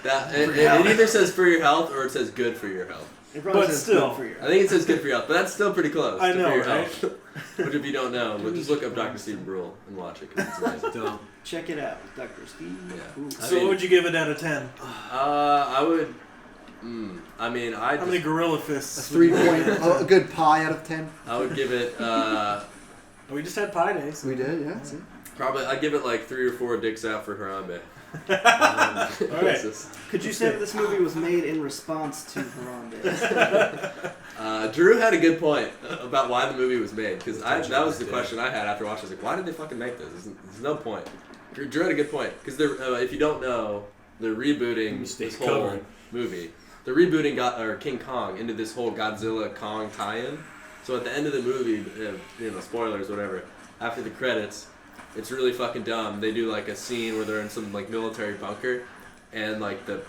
It either says for your health or it says good for your health. It probably But says still. good for your I think it says good for your health, but that's still pretty close. I to know, for your right? health. Which if you don't know, but just look up Dr. Stephen Brule and watch it, because it's amazing. Don't. Check it out, Dr. Steve. Yeah. Ooh. So what would you give it out of 10? I would. I mean, How many gorilla fists? A 3 point, a good pie out of 10. I would give it We just had Pi Day. So. We did, yeah. See? probably. I'd give it like 3 or 4 dicks out for Harambe. All right. Could you say that this movie was made in response to Harambe? Drew had a good point about why the movie was made, because that was the question I had after watching. I was like, why did they fucking make this? There's no point. Drew had a good point, because if you don't know, they're rebooting Stay this whole covered. movie. They're rebooting King Kong into this whole Godzilla Kong tie-in. So at the end of the movie, spoilers, whatever. After the credits, it's really fucking dumb. They do like a scene where they're in some like military bunker, and like the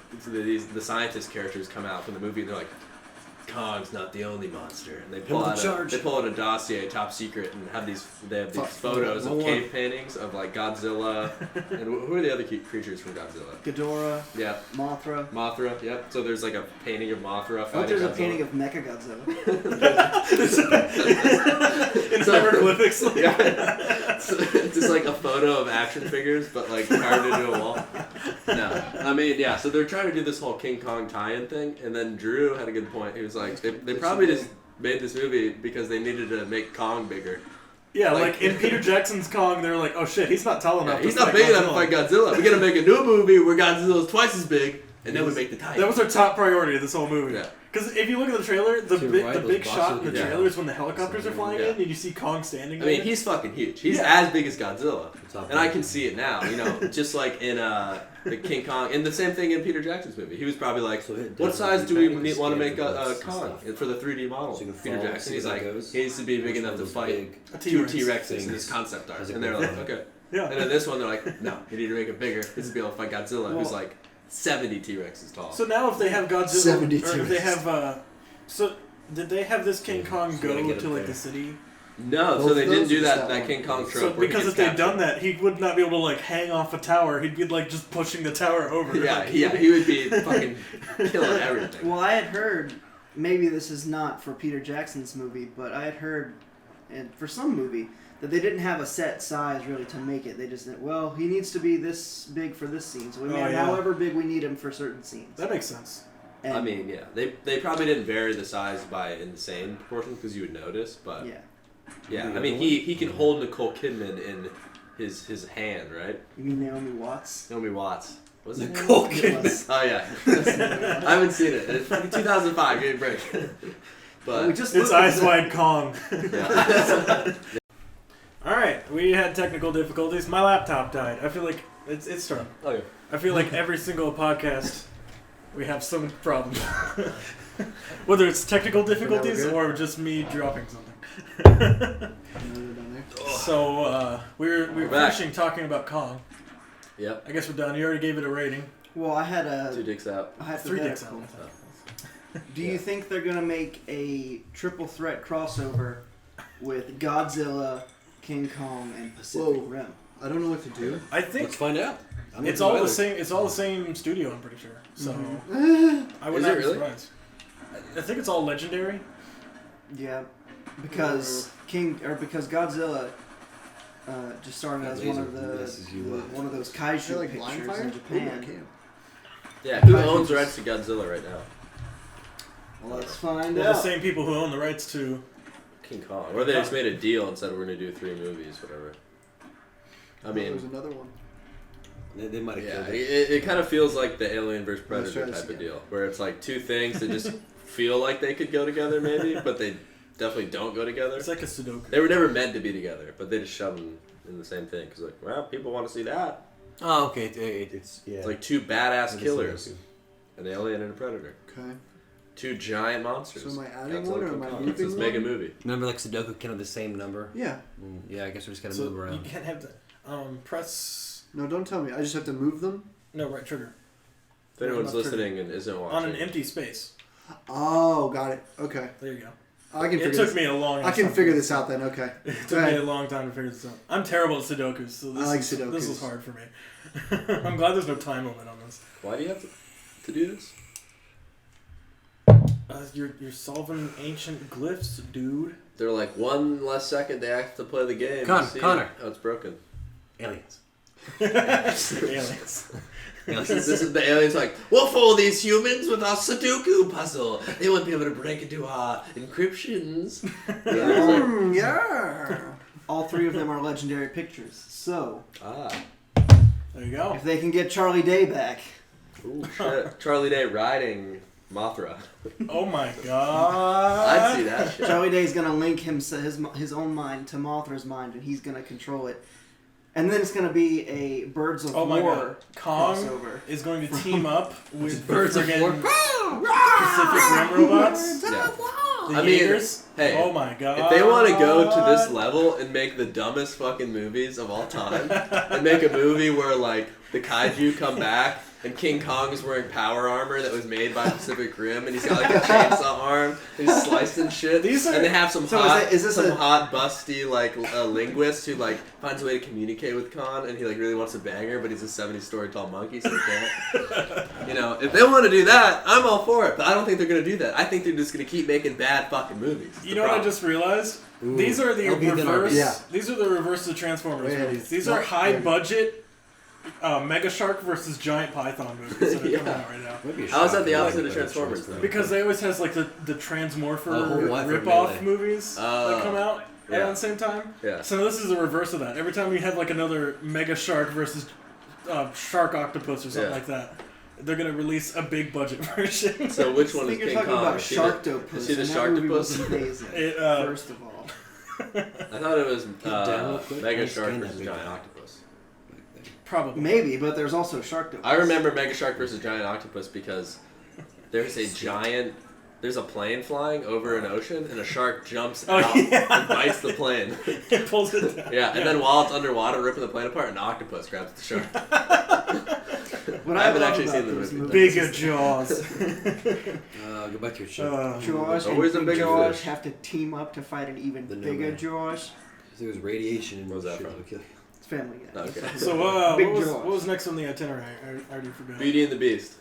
scientist characters come out from the movie, and they're like, Kong's not the only monster, and they pull out a dossier, top secret, and they have these photos of cave paintings of like Godzilla, and who are the other creatures from Godzilla? Ghidorah, Yep. Mothra. Yep. So there's like a painting of Mothra I fighting hope there's a Godzilla. painting of Mechagodzilla. In hieroglyphics. Yeah. So it's just like a photo of action figures, but like carved into a wall. No, I mean, yeah. So they're trying to do this whole King Kong tie-in thing, and then Drew had a good point. He was like, they probably just made this movie because they needed to make Kong bigger. Yeah, like in Peter Jackson's Kong, they're like, oh shit, he's not tall enough. He's to not fight big enough to Godzilla. fight Godzilla. We gotta make a new movie where Godzilla's twice as big, and then we make the tie-in. That was our top priority of this whole movie. Yeah. Because if you look at the trailer, the To big, ride the those big buses shot in the with the- trailer is when the helicopters are flying Yeah. in and you see Kong standing I mean, there. he's fucking huge. He's Yeah. as big as Godzilla. And I can see it now, just like in the King Kong, and the same thing in Peter Jackson's movie. He was probably like, So it what does size like do we tracking want to make scale a and Kong stuff. for the 3D model? So you can Peter follow Jackson, it he's as it like, goes. he needs to be big Which enough one to was fight big? A 2 T-Rex. T-Rexes in Things this concept art. as it And they're goes. like, okay. Yeah. And then this one, they're like, no, you need to make it bigger. This is to be able to fight Godzilla, who's Well- like 70 T-Rexes tall. So now if they have Godzilla, 70 or if they T-Rex. have, so did they have this King Kong So we gotta go get to up like there. the city? No, Both so they of didn't those do or that, just that that one? King Kong trope. So where he because gets if they'd captured. done that, he would not be able to like hang off a tower. He'd be like just pushing the tower over. Yeah, Like, he would be fucking killing everything. Well, I had heard, maybe this is not for Peter Jackson's movie, but I had heard, and for some movie, that they didn't have a set size really to make it. They just said, well, he needs to be this big for this scene, so we Oh, made him yeah. however big we need him for certain scenes. That makes sense. And, I mean, yeah, they probably didn't vary the size by insane proportions because you would notice, but yeah. yeah, I mean, he can hold Nicole Kidman in his hand, right? You mean Naomi Watts? Naomi Watts. Was it? Nicole Kidman. Oh yeah, I haven't seen it. It's fucking 2005. Give me a break. But We just It's looked at Eyes the- Wide Kong. yeah. All right, we had technical difficulties. My laptop died. I feel like it's true. Okay. I feel like every single podcast we have some problem. Whether it's technical difficulties good. or just me dropping something. Down there. So we're back. finishing talking about Kong. Yep. I guess we're done. You already gave it a rating. Well, I had a 2 dicks out. 3 dicks out. hypothetical. Do you think they're gonna make a triple threat crossover with Godzilla, King Kong, and Pacific Whoa. Rim? I don't know what to do. I Let's think find out. I'm it's looking all the either. same. It's all the same studio. I'm pretty sure. So I would Is not it be really? surprised. I think it's all legendary. Yeah, because because Godzilla just started as one of messes you up. one of those Is kaiju there like blind pictures fire? in Ooh, Japan. okay. Yeah. Who owns the rights to Godzilla right now? Well, let's find They're the out. same people who own the rights to. King Kong. Or they just made a deal and said we're gonna do 3 movies, whatever. I There's mean, another one. They might have Yeah, killed it. it kind of feels like the Alien vs Predator Let's try type this of deal, where it's like two things that just feel like they could go together, maybe, but they definitely don't go together. It's like a Sudoku. They were never meant to be together, but they just shove them in the same thing because, like, well, people want to see that. Oh, okay. It's yeah. It's like two badass It is killers, Sudoku. an alien and a predator, Okay. two giant monsters. So am I adding Godzilla, one or King am I Kong. moving Let's make a one? movie. Remember, like Sudoku, kind of the same number. Yeah. Yeah, I guess we're just gonna So move you around. can't have the press. No, don't tell me. I just have to move them. No, right trigger If anyone's Left trigger. listening and isn't watching, on an empty space. Oh, got it. Okay. There you go. I can It figure took this. me a long. I can figure this out then. Okay. It Go took me ahead. a long time to figure this out. I'm terrible at Sudokus, so this I like is, Sudokus. This was hard for me. I'm glad there's no time limit on this. why do you have to do this? You're solving ancient glyphs, dude. They're like 1 less second they have to play the game. Connor. Oh, it's broken. Aliens. Aliens. This is the aliens like, we'll fool these humans with our Sudoku puzzle. They won't be able to break into our encryptions. Yeah. All three of them are legendary pictures. So, There you go. if they can get Charlie Day back, Ooh, shit. Charlie Day riding Mothra. Oh my god. I'd see that shit. Charlie Day's gonna link his own mind to Mothra's mind, and he's gonna control it. And then it's gonna be a Birds of Oh my War god. Kong crossover. is going to team up with Birds of friggin' War. Pacific Rim robots. Yeah. The I mean, Jaegers. hey, oh my god. If they want to go to this level and make the dumbest fucking movies of all time, and make a movie where, like, the kaiju come back and King Kong is wearing power armor that was made by Pacific Rim, and he's got like a chainsaw arm, and he's slicing shit. These are- and they have some So hot, is this some a- hot busty like linguist who like finds a way to communicate with Khan, and he like really wants to bang her, but he's a 70-story tall monkey, so he can't. You know, if they want to do that, I'm all for it. But I don't think they're gonna do that. I think they're just gonna keep making bad fucking movies. You know what I just realized? Ooh. These are the LB then reverse. RB. Yeah. These are the reverse of Transformers Wait, movies. These no, are high wait. budget Mega Shark versus Giant Python movies that are coming Yeah. out right now. Maybe a How is that shock the to opposite like of Transformers, though? Because they always has like the Transmorpher A whole lot for rip-off Melee. movies that come out yeah. around the same time. Yeah. So this is the reverse of that. Every time you have like another Mega Shark versus Shark Octopus or something Yeah. like that, they're gonna release a big budget version. So which I one is think you're King talking Kong? about Is he the- Sharktopus. is he the and that movie was Sharktopus? amazing. It, First of all, I thought it was down real quick. Mega I Shark scanned versus that Giant video. Octopus. Probably. maybe, but there's also Sharktopus. I remember Mega Shark versus Giant Octopus because there's a plane flying over an ocean and a shark jumps Oh, out yeah. and bites the plane. It pulls it down. Yeah, and then while it's underwater ripping the plane apart, an octopus grabs the shark. What I haven't love actually about seen the those movie. movies Bigger is Jaws. Go back to your show. Jaws Always a and Big bigger Jaws fish. have to team up to fight an even The bigger Nomad. Jaws. There was radiation and What was that shit from? that'll kill you. It's Family Guy. Okay. So Big what was Jaws. next on the itinerary? I already forgot. Beauty and the Beast.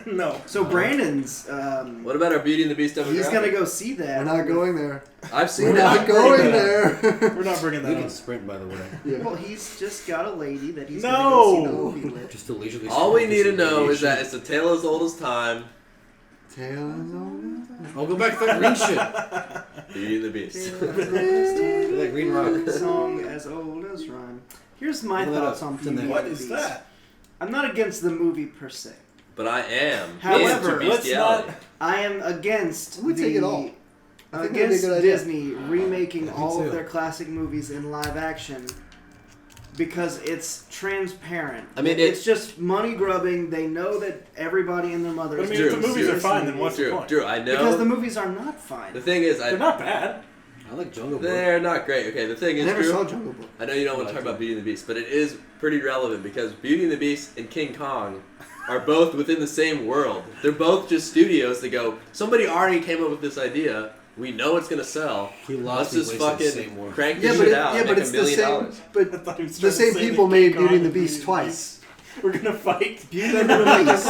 No. So Brandon's, What about our Beauty and the Beast demographic? he's gonna go see that. We're not going there. I've seen We're that. not going there. We're not bringing We that can up. sprint, by the way. Yeah. Well, he's just got a lady that he's No! gonna go see the movie with. Just a leisurely. All we sprint need to with know some is that radiation. it's a tale as old as time. Tails on I'll go back to that green shit. Beauty and the Beast. That green rock. Song as old as rhyme. Here's my Pull that thoughts up. on It's in Beauty there. What and the is Beast. that? I'm not against the movie per se. But I am However, into let's bestiality. not. I am against I'm gonna take it all. I think that'd be a against good idea. Disney remaking I think all so. of their classic movies in live action because it's transparent. I mean, it's just money grubbing. They know that everybody and their mother But I is mean, Drew, if the movies are serious fine, then what's the Drew, point? Drew, I know. because the movies are not fine. The thing is, They're not bad. I like Jungle Book. they're not great. Okay, the thing I is, never Drew, saw Jungle Book. I know you don't want to talk about Beauty and the Beast, but it is pretty relevant because Beauty and the Beast and King Kong are both within the same world. They're both just studios that go, somebody already came up with this idea. We know it's gonna sell. He Let's lost me just when he said the fucking same word. crank Yeah, this but shit out and but make it's $1 the million. same. But I thought he was the trying to same say people that made King Kong Beauty and the and Beast twice. We're gonna fight. Beauty and the Beast.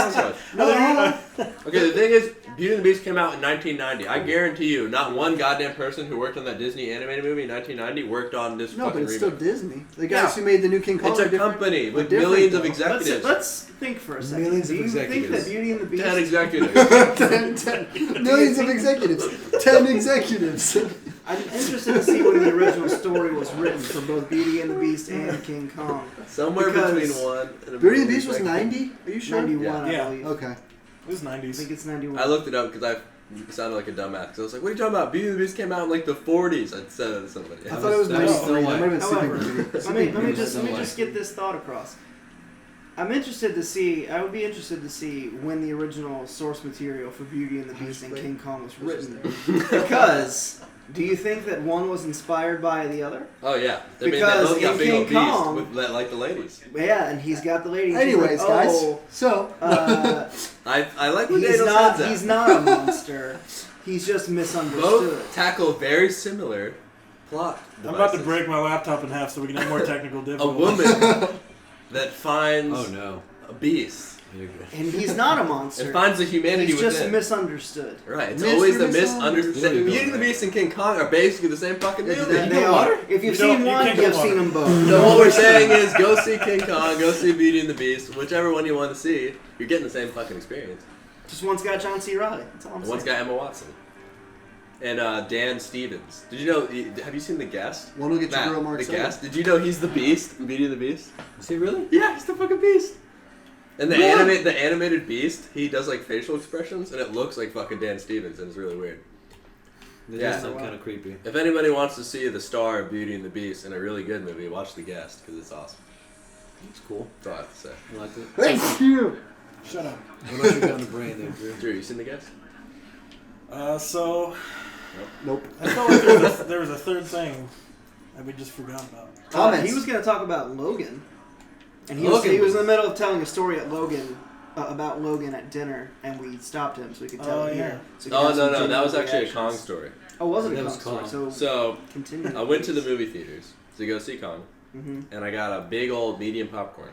Okay, the thing is, Beauty and the Beast came out in 1990. I guarantee you, not one goddamn person who worked on that Disney animated movie in 1990 worked on this No, but fucking it's still remake. Disney. The guys Yeah. who made the new King Kong. It's are a different. company They're with different, millions of though. executives. Let's think for a second. Millions Do of you think executives. that Beauty and the Beast? 10 executives. 10 millions of executives. 10 executives. I'm interested to see when the original story was written for both Beauty and the Beast and King Kong. Somewhere Because between one and a Beauty and the Beast was second. 90? Are you sure? 91, Yeah. I believe. Okay. It was I 90s. think it's 91. I looked it up because I sounded like a dumbass. Because I was like, what are you talking about? Beauty and the Beast came out in like the 40s. I said it to somebody. I thought it was That was 93. so That might have been However, Sleeping let me Beauty. just get this thought across. I would be interested to see when the original source material for Beauty and the Beast and King Kong was written. Because, do you think that one was inspired by the other? Oh, yeah. I mean, they Because both got in big old King Kong- beasts with, like the ladies. Yeah, and he's got the lady. and she's Anyways, like, guys. oh, So, I like when he's Daniel not. says that. He's not a monster. He's just misunderstood. Both tackle very similar plot I'm about to devices. break my laptop in half so we can have more technical A difficulties. woman that finds Oh no. a beast You're good. And he's not a monster. and finds the humanity He's just within. misunderstood. Right, it's Mr. always the Misunderstood. misunderstanding. Beauty and the Beast and King Kong are basically the same fucking movie. They are. If you've You don't- seen you one, can't go you've water. seen them both. So what we're saying is, go see King Kong, go see Beauty and the Beast, whichever one you want to see. You're getting the same fucking experience. Just one's got John C. Reilly. That's all I'm One's saying. got Emma Watson and Dan Stevens. Did you know? Have you seen The Guest? one will get your Matt, girl more The excited. Guest. Did you know he's the Beast in Beauty and the Beast? Is he really? Yeah, he's the fucking Beast. And the Yeah. the animated Beast, he does like facial expressions, and it looks like fucking Dan Stevens, and it's really weird. They Yeah. just sound kind of creepy. If anybody wants to see the star of Beauty and the Beast in a really good movie, watch The Guest because it's awesome. It's cool. That's all I have to say. I liked it. Thank you. Shut up. What about you got on the brain there, Drew? Drew, you seen The Guest? So, Nope. I felt like there was a third thing that we just forgot about. Comments. He was going to talk about Logan. And he Logan was in was- the middle of telling a story at Logan about Logan at dinner, and we stopped him so we could tell Oh, it yeah. here. So we could Oh have some no, that genuine was actually a reactions. Kong story. Oh, was it a That Kong was story? Kong. So, So continue. I went to the movie theaters to go see Kong, Mm-hmm. and I got a big old medium popcorn.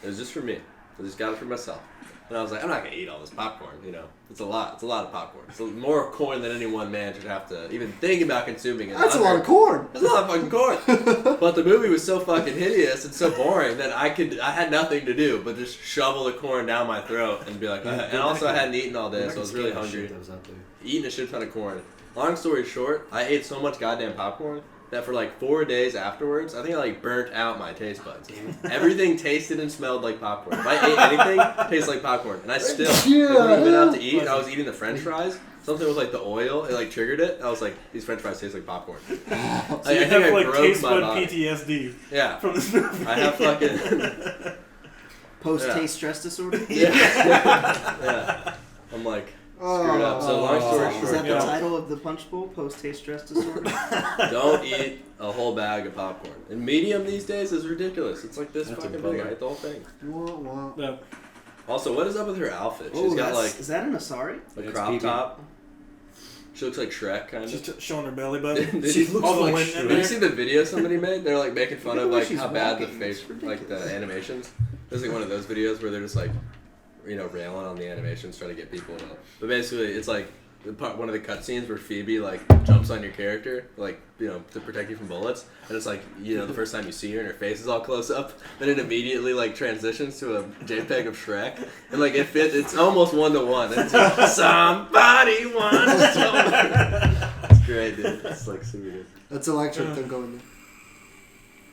It was just for me. I just got it for myself. And I was like, I'm not gonna eat all this popcorn, you know. It's a lot. It's a lot of popcorn. It's more corn than any one man should have to even think about consuming. That's a lot of corn. That's a lot of fucking corn. But the movie was so fucking hideous and so boring that I had nothing to do but just shovel the corn down my throat and be like, and also I hadn't eaten all day, so I was really hungry. That was out there. Eating a shit ton of corn. Long story short, I ate so much goddamn popcorn that for like 4 days afterwards, I think I like burnt out my taste buds. Everything tasted and smelled like popcorn. If I ate anything, it tastes like popcorn. And I still, like, when we went out to eat, I was eating the French fries. Something with like the oil, it like triggered it. I was like, these French fries taste like popcorn. So I you think have I like broke taste my bud body. PTSD Yeah, from this movie. I have fucking Post-taste stress disorder? yeah. I'm like screwed up. So long story Oh. Is that short, the Yeah. title of the Punch Bowl? Post-taste stress disorder? don't eat a whole bag of popcorn. And medium these days is ridiculous. It's like this That's a fucking bummer. big. I ate the whole thing. Wah, wah. Yeah. Also, what is up with her outfit? She's Oh, got like is that an Asari? a That's crop peeping. top. She looks like Shrek, kind of. Just showing her belly button. Did She you, looks all the like lint in Shrek. did you there. see the video somebody made? They're like making fun Look of at where like she's how bad the walking. face, It's like the ridiculous. animations. There's like one of those videos where they're just like, you know, railing on the animations, trying to get people to. But basically, it's like one of the cutscenes where Phoebe like jumps on your character, like, you know, to protect you from bullets, and it's like, you know, the first time you see her and her face is all close up, then it immediately like transitions to a JPEG of Shrek, and like it fits. It's almost 1-to-1. It's like, somebody wants to. It's great, dude. It's like super good. That's electric. Don't go in there.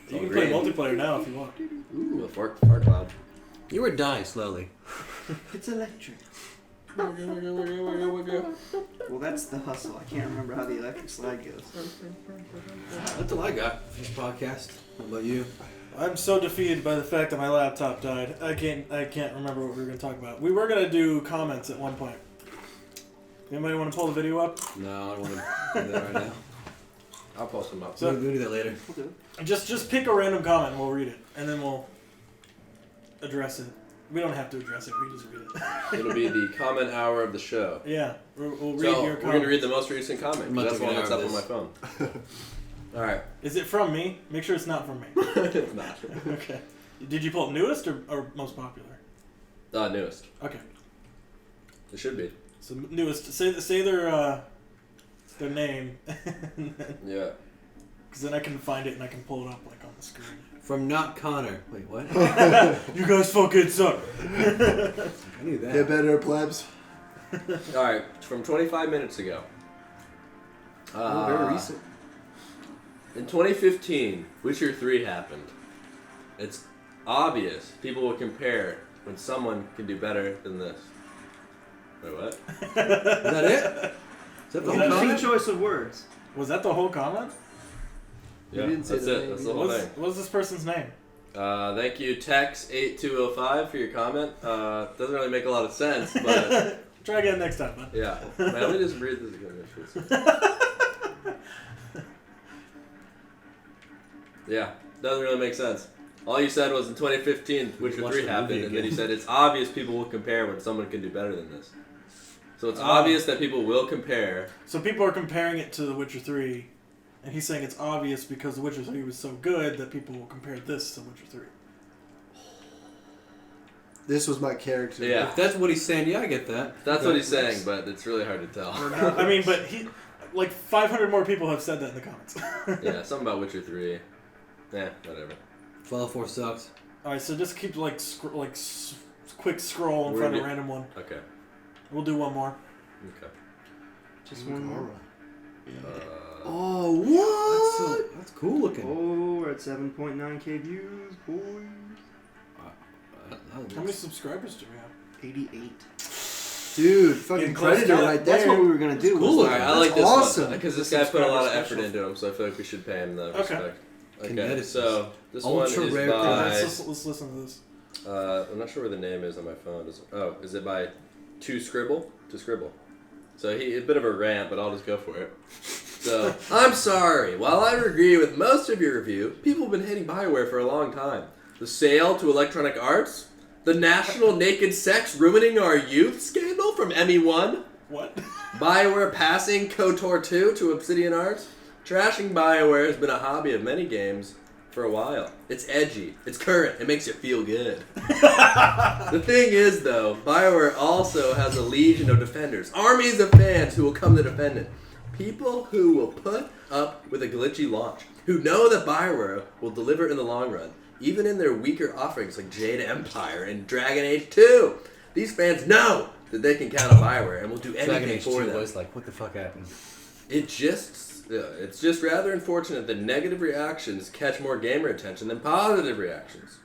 You can play multiplayer now if you want. Ooh, a fart cloud. You were dying slowly. It's electric. Well, that's the hustle. I can't remember how the electric slide goes. That's all I got for this podcast. What about you? I'm so defeated by the fact that my laptop died. I can't remember what we were going to talk about. We were going to do comments at one point. Anybody want to pull the video up? No, I don't want to do that right now. I'll post them up. So we'll do that later. We'll do it. Just pick a random comment and we'll read it, and then we'll address it. We don't have to address it. We can just read it. It'll be the comment hour of the show. Yeah, we'll read So your we're comment. going to read the most recent comment. I'm not 'Cause that's the one taking that's an up hour on of my phone. All right. Is it from me? Make sure it's not from me. It's not. Okay. Did you pull newest or most popular? Newest. Okay. It should be. So newest. Say their name, Yeah. because then I can find it and I can pull it up like on the screen. From Not Connor. Wait, what? You guys fucking suck. I knew that. Get better, plebs. All right. From 25 minutes ago. Oh, very recent. In 2015, Witcher 3 happened. It's obvious people will compare when someone can do better than this. Wait, what? Is that it? Is that the whole Interesting comment? choice of words. Was that the whole comment? You Yeah, didn't say that's the it. name That's the either. whole What's, thing. what's this person's name? Thank you, Tex8205, for your comment. Doesn't really make a lot of sense, but Try again next time, bud. yeah. Man, let me just read this again. Yeah, doesn't really make sense. All you said was in 2015, Witcher Watch 3 the happened, movie and then you again. said it's obvious people will compare when someone can do better than this. So it's obvious that people will compare. So people are comparing it to The Witcher 3, and he's saying it's obvious because The Witcher 3 was so good that people will compare this to Witcher 3. This was my character. Yeah. If that's what he's saying, yeah, I get that. That's Okay. what he's saying, but it's really hard to tell. I mean, but he, like 500 more people have said that in the comments. Yeah, something about Witcher 3. Whatever. Fallout 4 sucks. All right, so just keep quick scroll in We're front of gonna a random one. Okay. We'll do one more. Okay. Just one more. Oh, what? That's cool looking. Oh, we're at 7.9k views, boys. How many subscribers do we have? 88. Dude, fucking Getting close predator to it. right there. That's what we were gonna do. cool was looking. Alright, I like That's this awesome. one because this The guy put a lot of subscriber effort special. into him, so I feel like we should pay him the Okay. respect. Okay, Kinetic so this ultra one is rare by. Let's listen to this. I'm not sure where the name is on my phone. Is it by To Scribble? To Scribble. So a bit of a rant, but I'll just go for it. So, I'm sorry. While I agree with most of your review, people have been hating BioWare for a long time. The sale to Electronic Arts? The national naked sex ruining our youth scandal from ME1? What? BioWare passing KOTOR 2 to Obsidian Arts? Trashing BioWare has been a hobby of many games for a while. It's edgy. It's current. It makes you feel good. The thing is, though, BioWare also has a legion of defenders. Armies of fans who will come to defend it. People who will put up with a glitchy launch. Who know that BioWare will deliver in the long run. Even in their weaker offerings like Jade Empire and Dragon Age 2. These fans know that they can count on BioWare and will do Dragon anything Age for 2 them. was like, what the fuck happened? It's just rather unfortunate that negative reactions catch more gamer attention than positive reactions.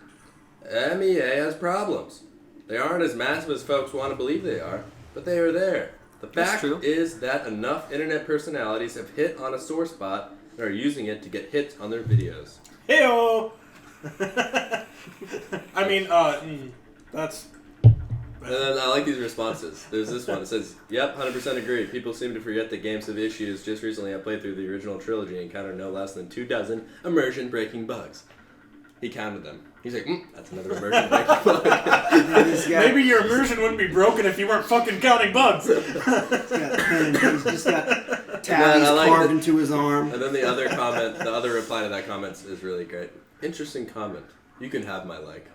MEA has problems. They aren't as massive as folks want to believe they are, but they are there. The That's fact true. is that enough internet personalities have hit on a sore spot and are using it to get hits on their videos. Heyo. I mean, that's. And then I like these responses. There's this one. It says, yep, 100% agree. People seem to forget that games have issues. Just recently I played through the original trilogy and encountered no less than 24 immersion-breaking bugs. He counted them. He's like, that's another immersion-breaking bug. This guy, Maybe your immersion wouldn't be broken if you weren't fucking counting bugs. he's got pen, he's just got Man, tabbies I like carved that- into his arm. And then the other reply to that comment is really great. Interesting comment. You can have my like.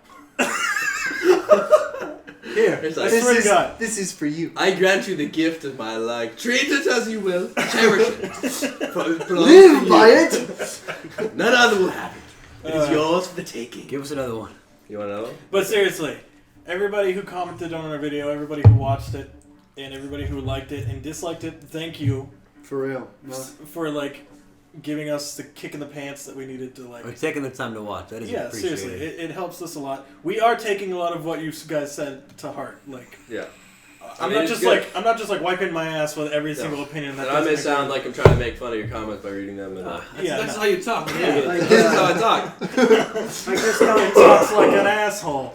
Here, It's like, swear to God. this is for you. I grant you the gift of my like. Treat it as you will. Cherish it. For it belongs Live to by you. it. None other will have it. It is yours for the taking. Give us another one. You want another one? But seriously, everybody who commented on our video, everybody who watched it, and everybody who liked it and disliked it, thank you For real. No. for giving us the kick in the pants that we needed to We're taking the time to watch. That is Yeah, appreciated. seriously, it helps us a lot. We are taking a lot of what you guys said to heart. Yeah. I'm mean, not it's just good. I'm not just wiping my ass with every No. single opinion. That And I may doesn't sound agree. like I'm trying to make fun of your comments by reading them. And, That's no. how you talk. Yeah, like, this is how I talk. like this comment, talks like an asshole.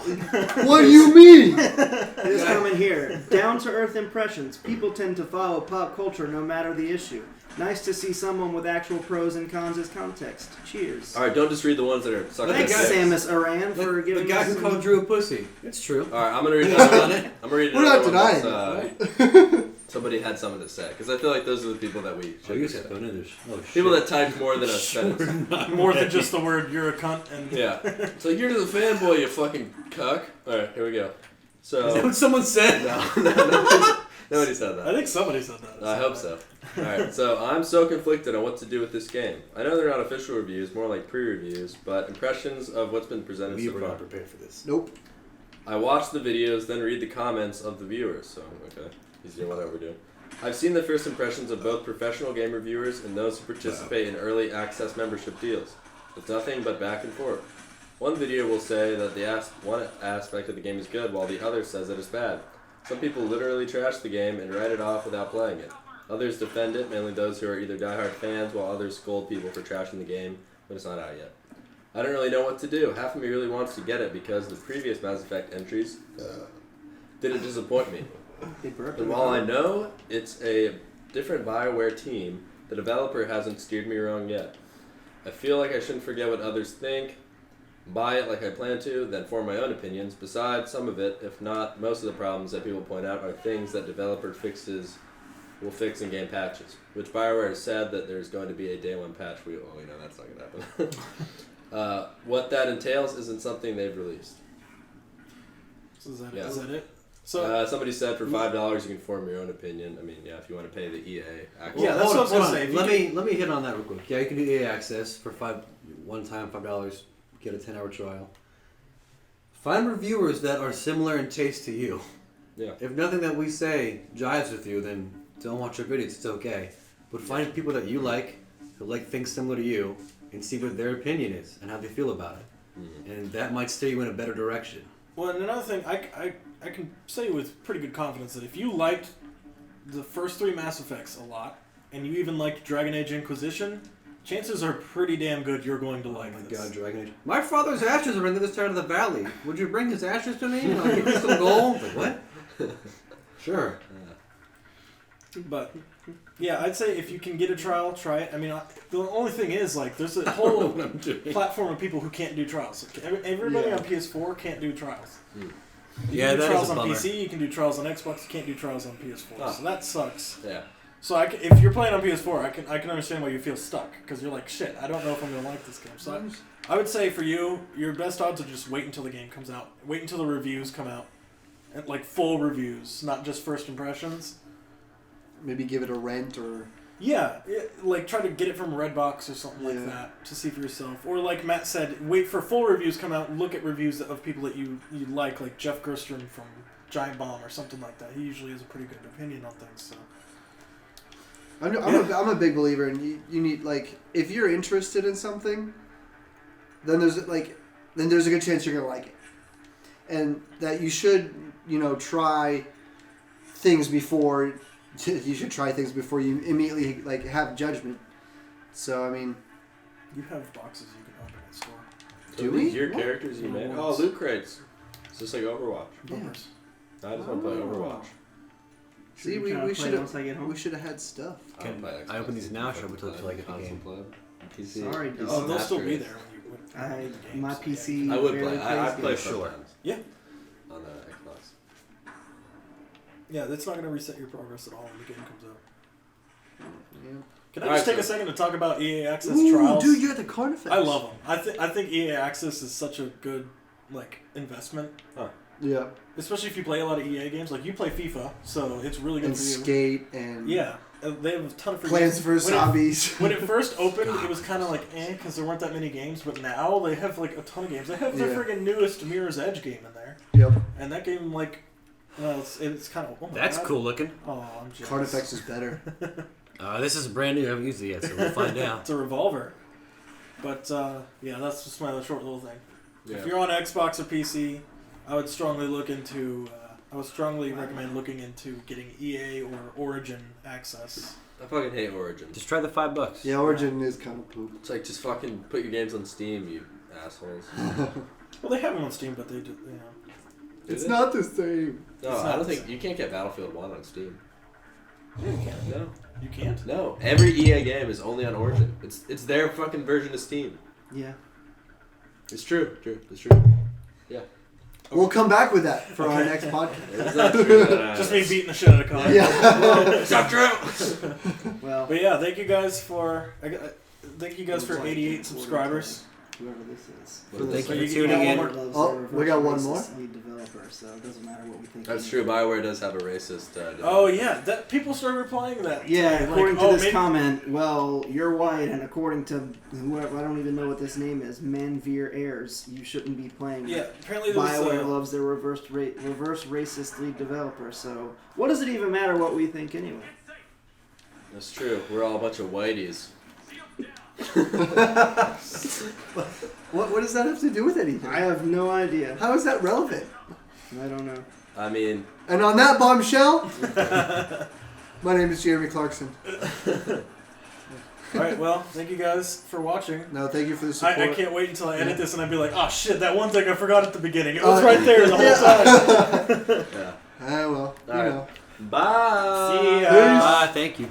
What do you mean? this comment here. Down to earth impressions. People tend to follow pop culture no matter the issue. Nice to see someone with actual pros and cons as context. Cheers. All right, don't just read the ones that are sucking. Thanks, dicks. Samus Aran, for The giving guy us who some- called Drew a pussy. It's true. All right, I'm gonna read another one. I'm gonna read We're another not one denying that's, somebody had something to say because I feel like those are the people that we Oh, should you say. said others. Oh, shit. People that typed more than a sentence. More than just the word "you're a cunt" and Yeah. It's like, you're the fanboy, you fucking cuck. Alright, here we go. Is that So. what someone said? Nobody said that. I think somebody said that. I hope so. Alright, so I'm so conflicted on what to do with this game. I know they're not official reviews, more like pre-reviews, but impressions of what's been presented We so were far. not prepared for this. Nope. I watch the videos, then read the comments of the viewers, so, okay. He's doing whatever we're doing. I've seen the first impressions of both professional game reviewers and those who participate in early access membership deals. It's nothing but back and forth. One video will say that one aspect of the game is good while the other says that it's bad. Some people literally trash the game and write it off without playing it. Others defend it, mainly those who are either diehard fans, while others scold people for trashing the game when it's not out yet. I don't really know what to do. Half of me really wants to get it because the previous Mass Effect entries didn't disappoint me. And while I know it's a different BioWare team, the developer hasn't steered me wrong yet. I feel like I shouldn't forget what others think, buy it like I plan to, then form my own opinions. Besides, some of it, if not most of the problems that people point out, are things that developer will fix in game patches, which BioWare has said that there's going to be a day one patch. We know that's not going to happen. What that entails isn't something they've released. So is that it? So somebody said for $5 you can form your own opinion. I mean, yeah, if you want to pay the EA access. Yeah, that's what I was gonna say. Let me hit on that real quick. Yeah, you can do EA access for one time $5. Get a 10-hour trial. Find reviewers that are similar in taste to you. Yeah. If nothing that we say jives with you, then don't watch our videos. It's okay. But find people that you like, who like things similar to you, and see what their opinion is and how they feel about it. Mm-hmm. And that might steer you in a better direction. Well, and another thing, I can say with pretty good confidence that if you liked the first 3 Mass Effects a lot, and you even liked Dragon Age Inquisition, chances are pretty damn good you're going to like this. Oh my God, Dragon Age. My father's ashes are in this side of the valley. Would you bring his ashes to me? And I'll give you some gold? Like, what? Sure. But, yeah, I'd say if you can get a trial, try it. I mean, the only thing is, like, there's a whole platform of people who can't do trials. Everybody on PS4 can't do trials. You can do trials on PC, you can do trials on Xbox, you can't do trials on PS4. So that sucks. Yeah. So if you're playing on PS4, I can understand why you feel stuck, because you're like, shit, I don't know if I'm going to like this game. So I would say for you, your best odds are just wait until the game comes out. Wait until the reviews come out. And, like, full reviews, not just first impressions. Maybe give it a rent or... Yeah, like try to get it from Redbox or something like that to see for yourself. Or like Matt said, wait for full reviews come out, look at reviews of people that you like Jeff Gerstrom from Giant Bomb or something like that. He usually has a pretty good opinion on things. So I'm a big believer in you need, like, if you're interested in something, then there's a good chance you're going to like it. And that you should, try things before... You should try things before you immediately have judgment. So I mean, you have boxes you can open at store. So do we? Your characters you made? Oh, loot crates. It's just like Overwatch. Yeah. I just want to play Overwatch. See, we should have had stuff. I open these now. Should I wait until I get the game? PC. Sorry, they'll still be there when you win. My PC. I would play. I play sure. Yeah. On the Xbox. Yeah, that's not going to reset your progress at all when the game comes out. Yeah. Can I just take a second to talk about EA Access Ooh, trials? Dude, you had the card effects. I love them. I think EA Access is such a good investment. Huh. Yeah. Especially if you play a lot of EA games. Like, you play FIFA, so it's really good and for you. Skate and... Yeah. They have a ton of free Plants vs. Zombies. When it first opened, it was kind of like, because there weren't that many games. But now they have, a ton of games. They have their friggin' newest Mirror's Edge game in there. Yep. And that game, well, it's kind of... Oh my That's God. cool looking. Oh, I'm jealous. Card effects is better. This is brand new. I haven't used it yet, so we'll find out. It's a revolver. But, yeah, that's just my short little thing. Yeah. If you're on Xbox or PC, I would strongly recommend looking into getting EA or Origin access. I fucking hate Origin. Just try the $5. Yeah, Origin is kind of poop. It's like, just fucking put your games on Steam, you assholes. Well, they have them on Steam, but they do, It's not the same. No, I don't think... You can't get Battlefield 1 on Steam. Yeah, you can. No. You can't? No. Every EA game is only on Origin. It's their fucking version of Steam. Yeah. It's true. It's true. Yeah. We'll come back with that for our next podcast. It's not true. Just me beating the shit out of Connor. Yeah. It's not true! Well. But yeah, thank you guys for 88 subscribers. whoever this is. Well, thank So you you for got tuning one in. more- Loves Oh, their reverse we got one racist more? lead developer, so it doesn't matter what we think. That's anyway. true. BioWare does have a racist. Oh yeah, that people started replying that. Yeah, Like, according to oh, this maybe- comment, well, you're white, and according to whoever, I don't even know what this name is, Manveer Ayers, you shouldn't be playing. Yeah, apparently there was. BioWare loves their reverse racist lead developer, so what does it even matter what we think anyway? That's true. We're all a bunch of whiteys. What does that have to do with anything? I have no idea. How is that relevant? I don't know. I mean, And on that bombshell, my name is Jeremy Clarkson. All right, well, thank you guys for watching. No, thank you for the support. I can't wait until I edit this and I'd be like, oh shit, that one thing I forgot at the beginning. It was right there the whole time. yeah. Ah, well, you All right. know. Bye. See ya. Thank you.